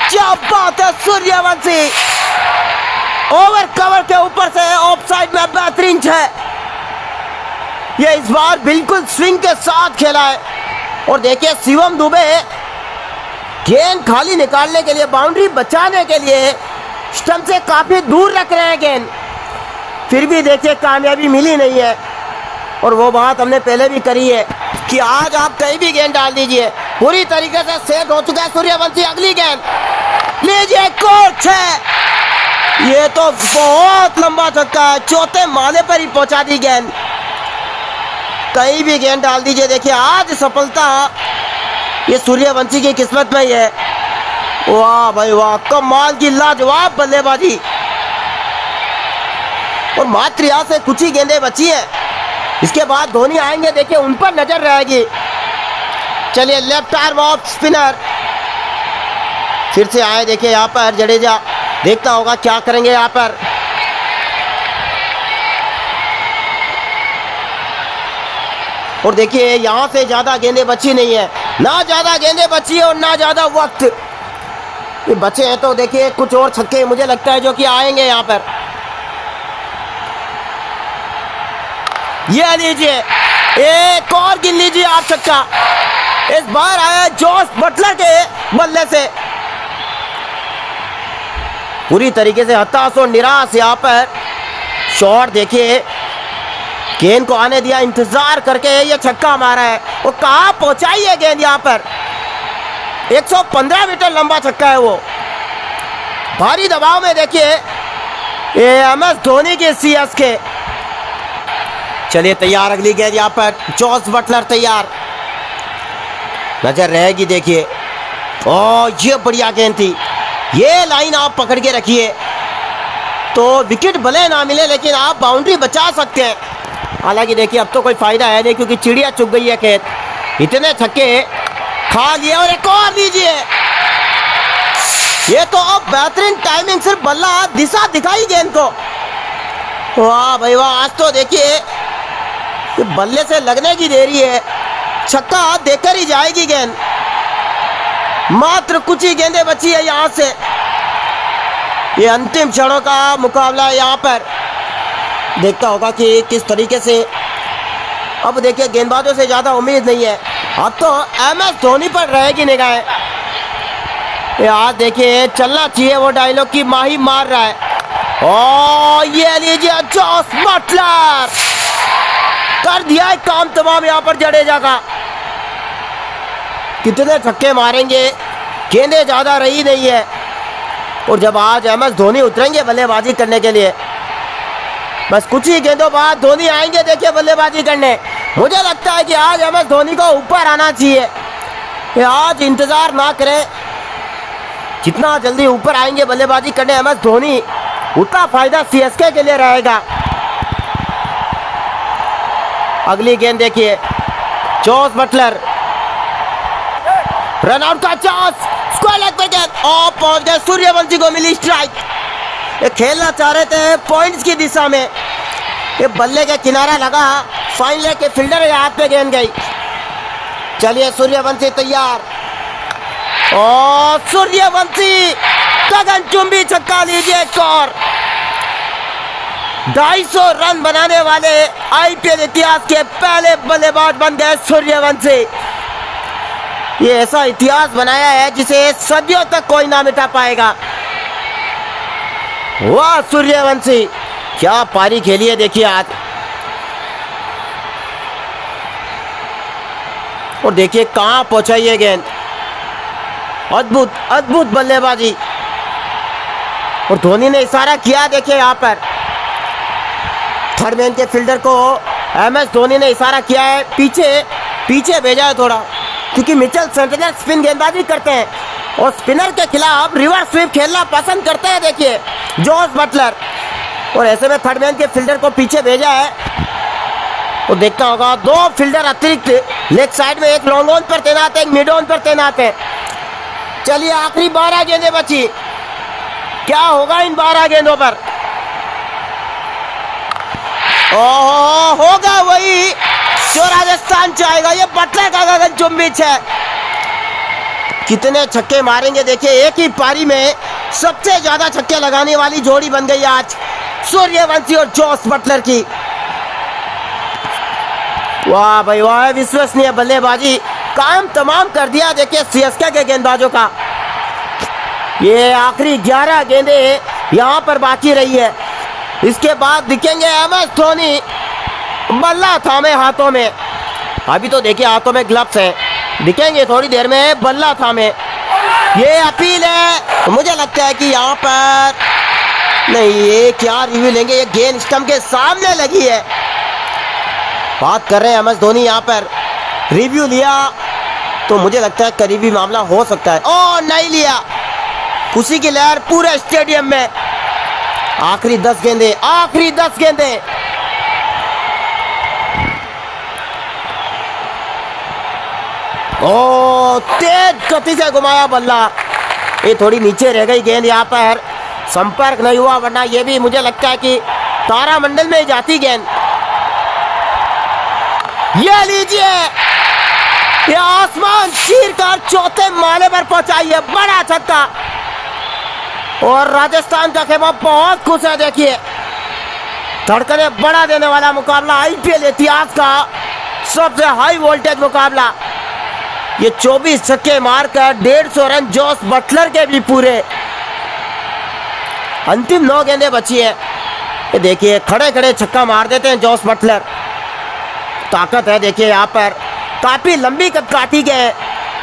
क्या बात है, सूर्यवंशी ओवर कवर के ऊपर से ऑफ साइड में बेहतरीन है। ये इस बार बिल्कुल स्विंग के साथ खेला है। और देखिए शिवम दुबे गेंद खाली निकालने के लिए, बाउंड्री बचाने के लिए स्टंप से काफी दूर रख रहे हैं गेंद, फिर भी देखिए कामयाबी मिली नहीं है। और वो बात हमने पहले भी करी है कि आज आप कहीं भी गेंद डाल दीजिए, पूरी तरीके से सेट हो चुका है सूर्यवंशी। अगली गेंद लीजिए, कोच है, ये तो बहुत लंबा छक्का है, चौथे माले पर ही पहुंचा दी गेंद। कहीं भी गेंद डाल दीजिए, देखिए आज सफलता ये सूर्यवंशी की किस्मत में ही है। वाह भाई वाह, कमाल की लाजवाब बल्लेबाजी। और मात्र यहाँ से कुछ ही गेंदें बची है, इसके बाद धोनी आएंगे देखिए उन पर नजर रहेगी। चलिए लेफ्ट आर्म ऑफ स्पिनर फिर से आए देखिए यहाँ पर जडेजा, देखता होगा क्या करेंगे यहाँ पर। और देखिए यहाँ से ज्यादा गेंदें बची नहीं है, ना ज्यादा गेंदें बची है और ना ज्यादा वक्त ये बचे हैं। तो देखिए कुछ और छक्के मुझे लगता है जो कि आएंगे यहाँ पर। ये लीजिए, एक और गिन लीजिए आप छक्का, इस बार आया जोस बटलर के बल्ले से। पूरी तरीके से हताश और निराश यहाँ पर शॉट देखिए, गेंद को आने दिया, इंतजार करके ये छक्का मारा है। वो कहाँ पहुंचाई है गेंद यहाँ पर, 115 मीटर लंबा छक्का है वो। भारी दबाव में देखिए ये एम एस धोनी के सीएस के। चलिए तैयार अगली गेंद यहाँ पर, जोस बटलर तैयार, नजर रहेगी देखिए। ओ ये बढ़िया गेंद थी, ये लाइन आप पकड़ के रखिए तो विकेट भले ना मिले लेकिन आप बाउंड्री बचा सकते हैं। हालांकि देखिए अब तो कोई फायदा है नहीं क्योंकि चिड़िया चुग गई है खेत, इतने छक्के खा लिए। और एक और लीजिए, ये तो अब बेहतरीन टाइमिंग, सिर्फ बल्ला दिशा दिखाई गेंद को। वाह भाई वाह, आज तो देखिए बल्ले से लगने की देरी है, छक्का देकर ही जाएगी गेंद। मात्र कुछ ही गेंदें बची है यहाँ से, ये अंतिम क्षणों का मुकाबला है यहाँ पर। देखता होगा कि किस तरीके से, अब देखिए गेंदबाजों से ज्यादा उम्मीद नहीं है, अब तो एम एस धोनी पर रहेगी निगाहें। आज देखिए चलना चाहिए वो डायलॉग की माही मार रहा है। ओ ये लीजिए, जोस बटलर कर दिया है काम तमाम यहाँ पर जडेजा का। कितने छक्के मारेंगे, गेंदें ज्यादा रही नहीं है। और जब आज एम एस धोनी उतरेंगे बल्लेबाजी करने के लिए, बस कुछ ही गेंदों बाद धोनी आएंगे देखिए बल्लेबाजी करने। मुझे लगता है कि आज एम एस धोनी को ऊपर आना चाहिए, आज इंतजार ना करें, जितना जल्दी ऊपर आएंगे बल्लेबाजी करने MS धोनी, उतना फायदा CSK के लिए रहेगा। अगली गेंद देखिए, जोस बटलर, रन आउट का चांस, स्क्वायर लेग पे गेंद और पहुंच गए, सूर्यवंशी को मिली स्ट्राइक। ये खेलना चाह रहे थे पॉइंट्स की दिशा में, ये बल्ले के किनारा लगा, फाइन लेग के फील्डर के हाथ पे गेंद गई। चलिए सूर्यवंशी तैयार, और सूर्यवंशी गगनचुंबी छक्का लीजिए एक और। 250 रन बनाने वाले IPL इतिहास के पहले बल्लेबाज बन गए सूर्यवंशी। ये ऐसा इतिहास बनाया है जिसे सदियों तक कोई ना मिटा पाएगा। वाह सूर्यवंशी, क्या पारी खेली है देखिए आज। और देखिए कहां पहुंचा ये गेंद, अद्भुत अद्भुत बल्लेबाजी। और धोनी ने इशारा किया, देखिए यहाँ पर थर्ड मैन के फील्डर को MS धोनी ने इशारा किया है, पीछे पीछे भेजा है थोड़ा, क्योंकि मिचेल सेंटनर स्पिन गेंदबाजी करते हैं और स्पिनर के खिलाफ रिवर्स स्वीप खेलना पसंद करते हैं। देखिए जोस बटलर, और ऐसे में थर्ड मैन के फील्डर को पीछे भेजा है। और देखना होगा, 2 फील्डर अतिरिक्त लेग साइड में, एक लॉन्ग ऑन पर तैनात है, एक मिड ऑन पर तैनात है। चलिए आखिरी 12 गेंदें बची, क्या होगा इन 12 गेंदों पर। ओह, होगा वही जो राजस्थान चाहेगा, ये बटलर का गगनचुंबी है। कितने छक्के मारेंगे देखिए, एक ही पारी में सबसे ज्यादा छक्के लगाने वाली जोड़ी बन गई आज सूर्यवंशी और जोस बटलर की। वाह भाई वाह, विश्वसनीय बल्लेबाजी, काम तमाम कर दिया देखिए CSK के गेंदबाजों का। ये आखिरी 11 गेंदें यहां पर बाकी रही है, इसके बाद दिखेंगे MS धोनी बल्ला थामे हाथों में। अभी तो देखिए हाथों में ग्लव्स हैं, दिखेंगे थोड़ी देर में बल्ला थामे। ये अपील है, मुझे लगता है कि यहाँ पर नहीं, ये क्या रिव्यू लेंगे, ये गेंद स्टंप के सामने लगी है। बात कर रहे हैं MS धोनी, यहाँ पर रिव्यू लिया तो मुझे लगता है करीबी मामला हो सकता है। ओ नहीं लिया, खुशी की लहर पूरे स्टेडियम में। आखिरी 10 गेंदें, आखिरी 10 गेंदें। ओ तेज गति से घुमाया बल्ला, ये थोड़ी नीचे रह गई गेंद, यहाँ पर संपर्क नहीं हुआ, वरना ये भी मुझे लगता है कि तारामंडल में जाती गेंद। ये लीजिए, ये आसमान चीर कर चौथे माले पर पहुंचाई है, बड़ा छक्का। और राजस्थान का खेमा बहुत खुश है, देखिए धड़कने बढ़ा देने वाला मुकाबला, IPL इतिहास का सबसे हाई वोल्टेज मुकाबला। ये 24 छक्के मारकर 150 रन जोस बटलर के भी पूरे। अंतिम 9 गेंदें बची है, ये देखिए खड़े खड़े छक्का मार देते हैं जोस बटलर, ताकत है देखिए यहाँ पर, काफी लंबी कद काटी गए,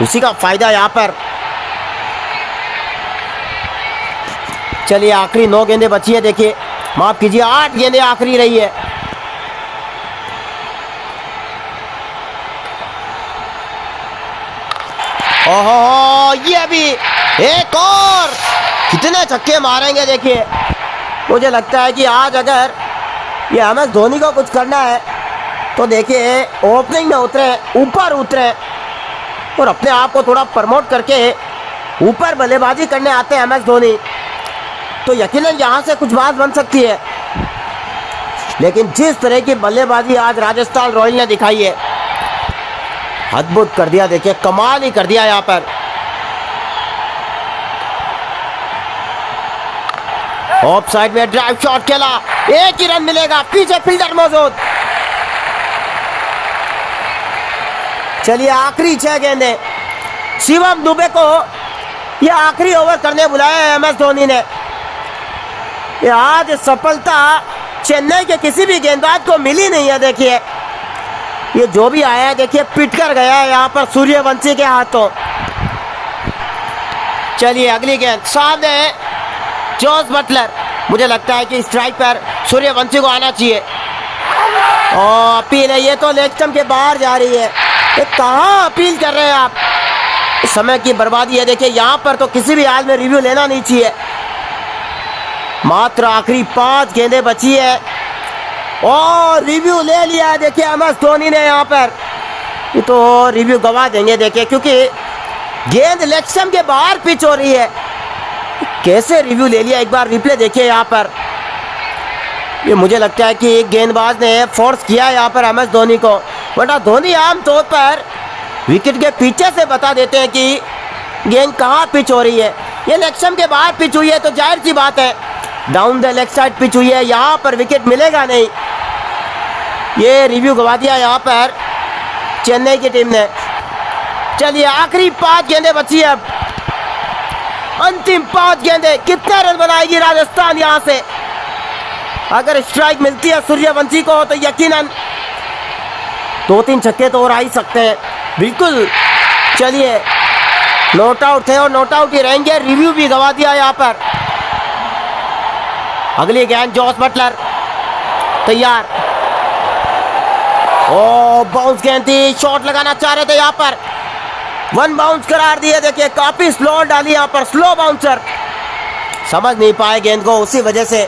उसी का फायदा यहाँ पर। चलिए आखिरी 9 गेंदें बची है, देखिए माफ कीजिए 8 गेंदें आखिरी रही है। ओहो, ये भी एक और, कितने छक्के मारेंगे देखिए। मुझे लगता है कि आज अगर ये MS धोनी को कुछ करना है तो देखिए ओपनिंग में उतरे, ऊपर उतरे और अपने आप को थोड़ा प्रमोट करके ऊपर बल्लेबाजी करने आते हैं MS धोनी, तो यकीनन यहाँ से कुछ बात बन सकती है। लेकिन जिस तरह की बल्लेबाजी आज राजस्थान रॉयल ने दिखाई है, अद्भुत कर दिया, देखिए कमाल ही कर दिया यहाँ पर। ऑफ साइड में ड्राइव शॉट खेला, एक ही रन मिलेगा, पीछे फील्डर मौजूद। चलिए आखिरी 6 गेंदें, शिवम दुबे को यह आखिरी ओवर करने बुलाया है MS धोनी ने। ये आज सफलता चेन्नई के किसी भी गेंदबाज को मिली नहीं है, देखिए ये जो भी आया है देखिए पिट कर गया है यहाँ पर सूर्यवंशी के हाथों। चलिए अगली गेंद, सामने जोस बटलर, मुझे लगता है कि स्ट्राइक पर सूर्यवंशी को आना चाहिए। और अपील है, ये तो लेग स्टंप के बाहर जा रही है, ये कहाँ अपील कर रहे हैं आप। समय की बर्बादी है। देखिए यहाँ पर तो किसी भी हाल में रिव्यू लेना नहीं चाहिए। मात्र आखिरी 5 गेंदें बची है और रिव्यू ले लिया है। देखिए MS धोनी ने यहाँ पर, ये तो रिव्यू गवा देंगे देखिए, क्योंकि गेंद लेग स्टंप के बाहर पिच हो रही है। कैसे रिव्यू ले लिया, एक बार रिप्ले देखिए यहाँ पर। ये मुझे लगता है कि गेंदबाज ने फोर्स किया है यहाँ पर MS धोनी को, वरना धोनी आमतौर पर विकेट के पीछे से बता देते हैं कि गेंद कहाँ पिच हो रही है। ये लेग स्टंप के बाहर पिच हुई है तो जाहिर सी बात है down the leg side pitch हुई है, यहाँ पर विकेट मिलेगा नहीं। ये रिव्यू गवा दिया यहाँ पर चेन्नई की टीम ने। चलिए आखिरी 5 गेंदें बची है अब, अंतिम 5 गेंदें। कितने रन बनाएगी राजस्थान यहाँ से? अगर स्ट्राइक मिलती है सूर्यवंशी को तो यकीनन 2-3 छक्के तो और आ ही सकते हैं। बिल्कुल, चलिए नॉट आउट थे और नॉट आउट ही रहेंगे। रिव्यू भी गवा दिया यहाँ पर। अगली गेंद जॉस बटलर तैयार। ओ बाउंस गेंद थी, शॉट लगाना चाह रहे थे यहाँ पर, 1 बाउंस करार दिए। देखिए काफी स्लो डाली यहाँ पर, स्लो बाउंसर, समझ नहीं पाए गेंद को, उसी वजह से।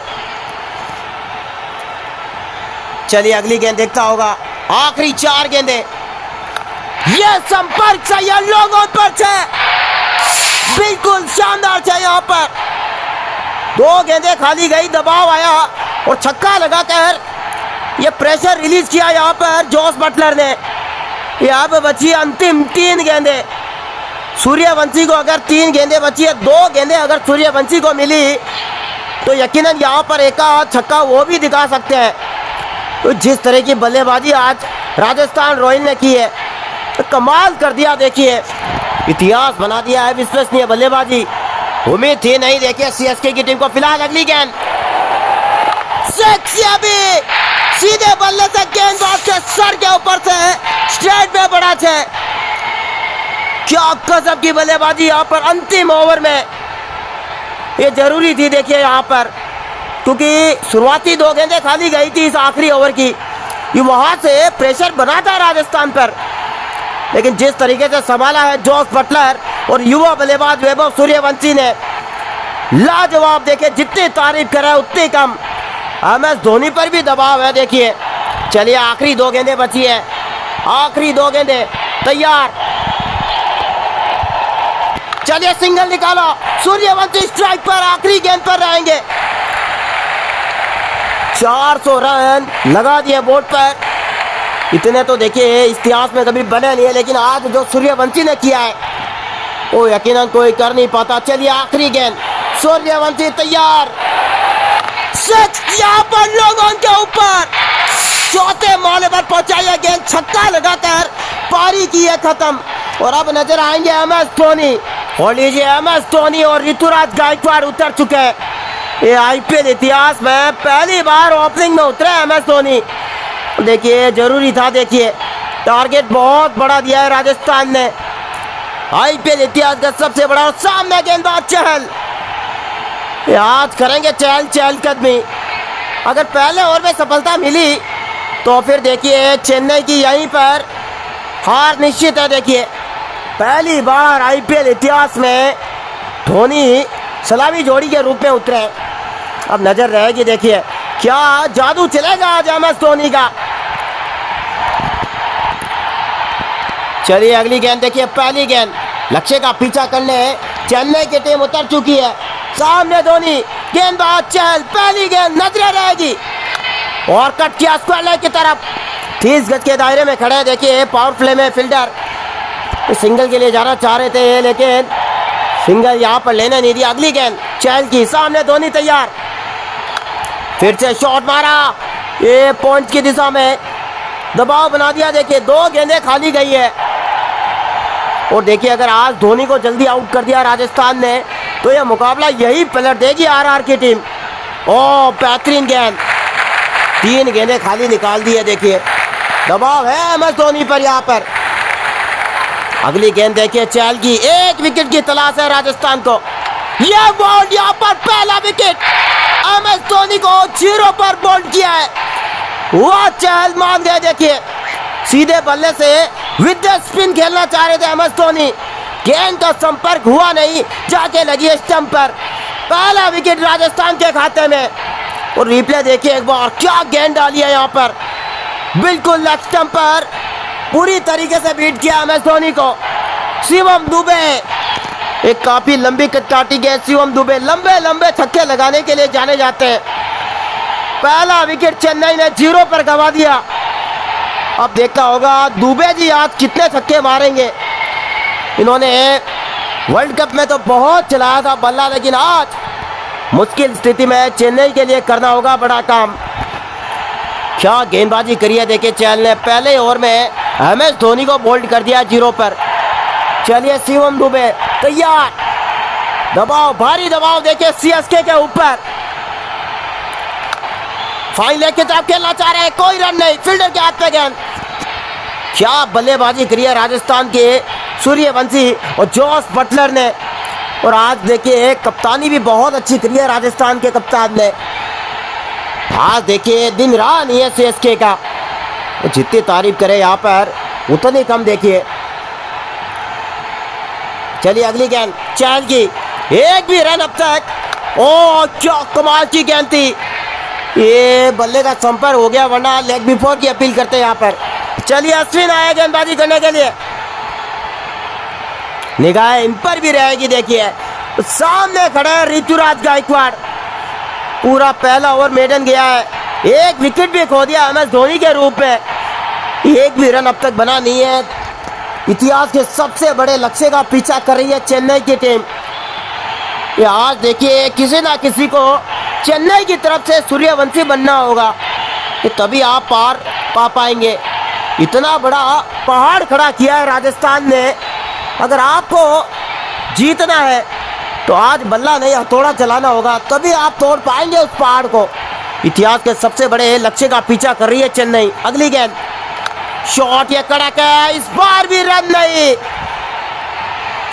चलिए अगली गेंद देखता होगा। आखिरी 4 गेंदें। ये संपर्क से यह लोगों पर छे, बिल्कुल शानदार छे यहाँ पर। 2 गेंदें खाली गई, दबाव आया और छक्का लगाकर ये प्रेशर रिलीज किया यहाँ पर जॉस बटलर ने। यहाँ पे बची अंतिम 3 गेंदें। सूर्यवंशी को अगर 3 गेंदें बची है, 2 गेंदें अगर सूर्यवंशी को मिली तो यकीनन यहाँ पर एक छक्का वो भी दिखा सकते हैं। तो जिस तरह की बल्लेबाजी आज राजस्थान रॉयल ने की है, तो कमाल कर दिया। देखिए इतिहास बना दिया है, विश्वसनीय बल्लेबाजी। उम्मीद थी नहीं। देखिए CSK की टीम को। फिलहाल अगली गेंद सीधे बल्ले से गेंदबाज के सर के ऊपर से स्ट्रेट पे पड़ा है। क्या गजब की बल्लेबाजी यहाँ पर अंतिम ओवर में, ये जरूरी थी। देखिए यहाँ पर, क्योंकि शुरुआती 2 गेंदें खाली गई थी इस आखिरी ओवर की, ये वहां से प्रेशर बना था राजस्थान पर, लेकिन जिस तरीके से संभाला है जॉस बटलर और युवा बल्लेबाज वैभव सूर्यवंशी ने, लाजवाब। देखिए जितनी तारीफ करे उतनी कम। MS धोनी पर भी दबाव है। देखिए चलिए आखिरी 2 गेंदें बची है, आखिरी 2 गेंदें तैयार। चलिए सिंगल निकालो, सूर्यवंशी स्ट्राइक पर, आखिरी गेंद पर रहेंगे। 400 रन लगा दिए बोर्ड पर। इतने तो देखिए इतिहास में कभी बने नहीं है, लेकिन आज जो सूर्यवंशी ने किया है वो यकीनन कोई कर नहीं पाता। चलिए आखिरी गेंद, सूर्यवंशी तैयार। यहाँ पर लोगों के ऊपर 4थे माले पर पहुंचाई गेंद, छक्का लगाकर पारी की है खत्म। और अब नजर आएंगे MS धोनी। और लीजिए MS धोनी और ऋतुराज गायकवाड़ उतर चुके हैं। ये IPL इतिहास में पहली बार ओपनिंग में उतरे MS धोनी। देखिए जरूरी था। देखिए टारगेट बहुत बड़ा दिया है राजस्थान ने, IPL इतिहास का सबसे बड़ा। और सामने गेंदबाज चहल, आज करेंगे चहल कदमी। अगर पहले ओवर में सफलता मिली तो फिर देखिए चेन्नई की यहीं पर हार निश्चित है। देखिए पहली बार IPL इतिहास में धोनी सलामी जोड़ी के रूप में उतरे। अब नजर रहेगी, देखिए क्या जादू चलेगा आज MS धोनी का। चलिए अगली गेंद देखिए, पहली गेंद, लक्ष्य का पीछा करने चेन्नई की टीम उतर चुकी है। सामने धोनी, गेंदबाज चहल, पहली गेंद नजर रहेगी और कट किया स्क्वायर लेग की तरफ। 30 गज के दायरे में खड़े हैं। देखिए पावर प्ले में फील्डर सिंगल के लिए जाना चाह रहे थे, लेकिन सिंगल यहाँ पर लेने नहीं दिया। अगली गेंद चहल की, सामने धोनी तैयार, फिर से शॉट मारा, ये पॉइंट की दिशा में दबाव बना दिया। देखिए 2 गेंदें खाली गई है। और देखिए अगर आज धोनी को जल्दी आउट कर दिया राजस्थान ने तो यह मुकाबला यही पलट देगी RR की टीम। ओ बेहतरीन गेंद, 3 गेंदें खाली निकाल दी है। देखिए दबाव है MS धोनी पर यहाँ पर। अगली गेंद देखिए चहल की, 1 विकेट की तलाश है राजस्थान को। यह बॉल यहाँ पर पहला विकेट, MS धोनी को 0 पर बॉल्ड किया है। वह चहल मान गए। देखिए सीधे बल्ले से विद स्पिन खेलना चाह रहे थे MS धोनी, गेंद का संपर्क हुआ नहीं, जाके लगी स्टंप पर। पहला विकेट राजस्थान के खाते में। और रिप्ले देखिए एक बार, क्या गेंद डाली है यहाँ पर, बिल्कुल लेग स्टंप पर पूरी तरीके से बीट किया MS धोनी को। शिवम दुबे, एक काफी लंबी कटकाटी गेंद। शिवम दुबे लंबे लंबे छक्के लगाने के लिए जाने जाते हैं। पहला विकेट चेन्नई ने 0 पर गंवा दिया। अब देखना होगा दुबे जी आज कितने छक्के मारेंगे। इन्होंने वर्ल्ड कप में तो बहुत चलाया था बल्ला, लेकिन आज मुश्किल स्थिति में चेन्नई के लिए करना होगा बड़ा काम। क्या गेंदबाजी करी है देखिए चहल ने। पहले ओवर में MS धोनी को बोल्ड कर दिया 0 पर। चलिए शिवम दुबे तैयार, दबाव, भारी दबाव देखिए CSK के ऊपर। फाइन लेग की तरफ खेलना चाह रहे हैं, कोई रन नहीं, फील्डर के हाथ पे गेंद। क्या बल्लेबाजी करी है राजस्थान के सूर्यवंशी और जॉस बटलर ने। और आज देखिए कप्तानी भी बहुत अच्छी करी है राजस्थान के कप्तान ने। आज देखिए दिन रहा नहीं है CSK का, जितनी तारीफ करे यहाँ पर उतनी कम देखिए। चलिए अगली गेंद चहल की, एक भी रन अब तक। ओ क्या कमाल की गेंद थी, ये बल्ले का संपर्क हो गया, वरना लेग बिफोर की अपील करते हैं यहाँ पर। चलिए अश्विन आए गेंदबाजी करने के लिए, निगाह इन पर भी रहेगी। देखिए सामने खड़े हैं ऋतुराज गायकवाड़। पूरा पहला ओवर मेडन गया है, एक विकेट भी खो दिया MS धोनी के रूप में। एक भी रन अब तक बना नहीं है। इतिहास के सबसे बड़े लक्ष्य का पीछा कर रही है चेन्नई की टीम। ये आज देखिए किसी ना किसी को चेन्नई की तरफ से सूर्यवंशी बनना होगा, कि तभी आप पार पा पाएंगे। इतना बड़ा पहाड़ खड़ा किया है राजस्थान ने। अगर आपको जीतना है तो आज बल्ला नहीं हथौड़ा चलाना होगा, तभी आप तोड़ पाएंगे उस पहाड़ को। इतिहास के सबसे बड़े लक्ष्य का पीछा कर रही है चेन्नई। अगली गेंद शॉट, ये कड़क है, इस बार भी रन नहीं।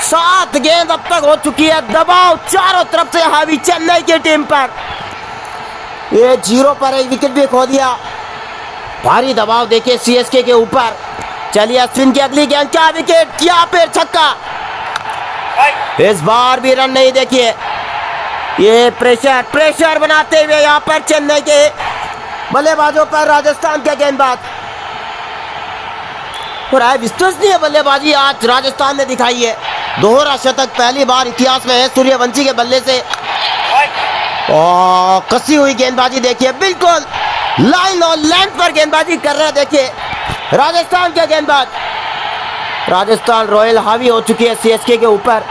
7 गेंद अब तक हो चुकी है, दबाव चारों तरफ से हावी चेन्नई की टीम पर। ये 0 पर एक विकेट भी खो दिया। भारी दबाव देखिए CSK के ऊपर। चलिए अश्विन की अगली गेंद, क्या विकेट, क्या फिर छक्का। इस बार भी रन नहीं। देखिए ये प्रेशर बनाते हुए यहाँ पर चेन्नई के बल्लेबाजों पर राजस्थान के गेंदबाज। और विश्वसनीय बल्लेबाजी आज राजस्थान ने दिखाई है। दोहरा शतक पहली बार इतिहास में है सूर्यवंशी के बल्ले से। और कसी हुई गेंदबाजी देखिए, बिल्कुल लाइन और लेंथ पर गेंदबाजी कर रहे हैं देखिए राजस्थान के गेंदबाज। राजस्थान रॉयल हावी हो चुकी है CSK के ऊपर।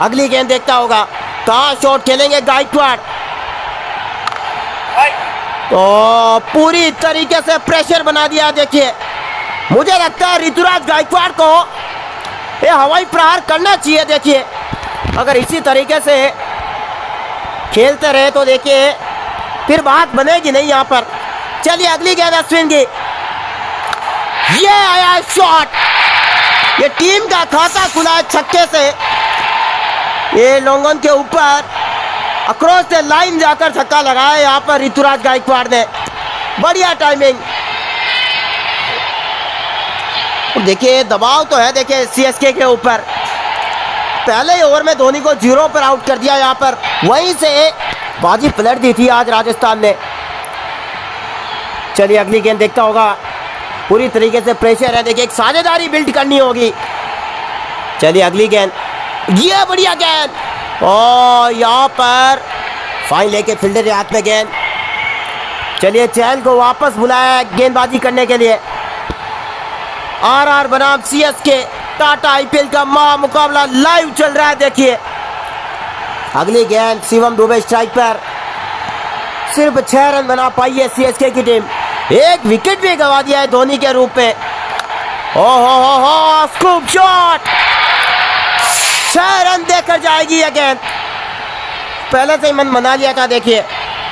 अगली गेंद देखता होगा, कहां शॉट खेलेंगे गायकवाड़। तो पूरी तरीके से प्रेशर बना दिया। देखिए मुझे लगता है ऋतुराज गायकवाड़ को ये हवाई प्रहार करना चाहिए। देखिए अगर इसी तरीके से खेलते रहे तो देखिए फिर बात बनेगी नहीं यहाँ पर। चलिए अगली गेंद अश्विन की, ये आया शॉट, ये टीम का खाता खुला है छक्के से। ये लोंगन के ऊपर अक्रॉस द लाइन जाकर छक्का लगाया यहाँ पर ऋतुराज गायकवाड़ ने। बढ़िया टाइमिंग। देखिए दबाव तो है देखिए CSK के ऊपर। पहले ही ओवर में धोनी को 0 पर आउट कर दिया यहाँ पर, वहीं से बाजी पलट दी थी आज राजस्थान ने। चलिए अगली गेंद देखता होगा, पूरी तरीके से प्रेशर है। देखिए एक साझेदारी बिल्ड करनी होगी। चलिए अगली गेंद, ये बढ़िया गेंद और यहाँ पर फाइन लेके फील्डर के हाथ में गेंद। चलिए चहल को वापस बुलाया गेंदबाजी करने के लिए। RR बनाम CSK टाटा IPL का मुकाबला लाइव चल रहा है। देखिए अगली गेंद, शिवम दुबे स्ट्राइक पर। सिर्फ 6 रन बना पाई है CSK की टीम। एक विकेट भी गंवा दिया है धोनी के रूप में। ओहो स्कूप शॉट, 6 रन देकर जाएगी ये गेंद। पहले से ही मन मना लिया था। देखिए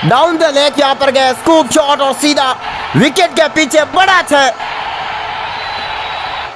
डाउन द लेग यहाँ पर गए, स्कूप शॉट और सीधा विकेट के पीछे बड़ा 6।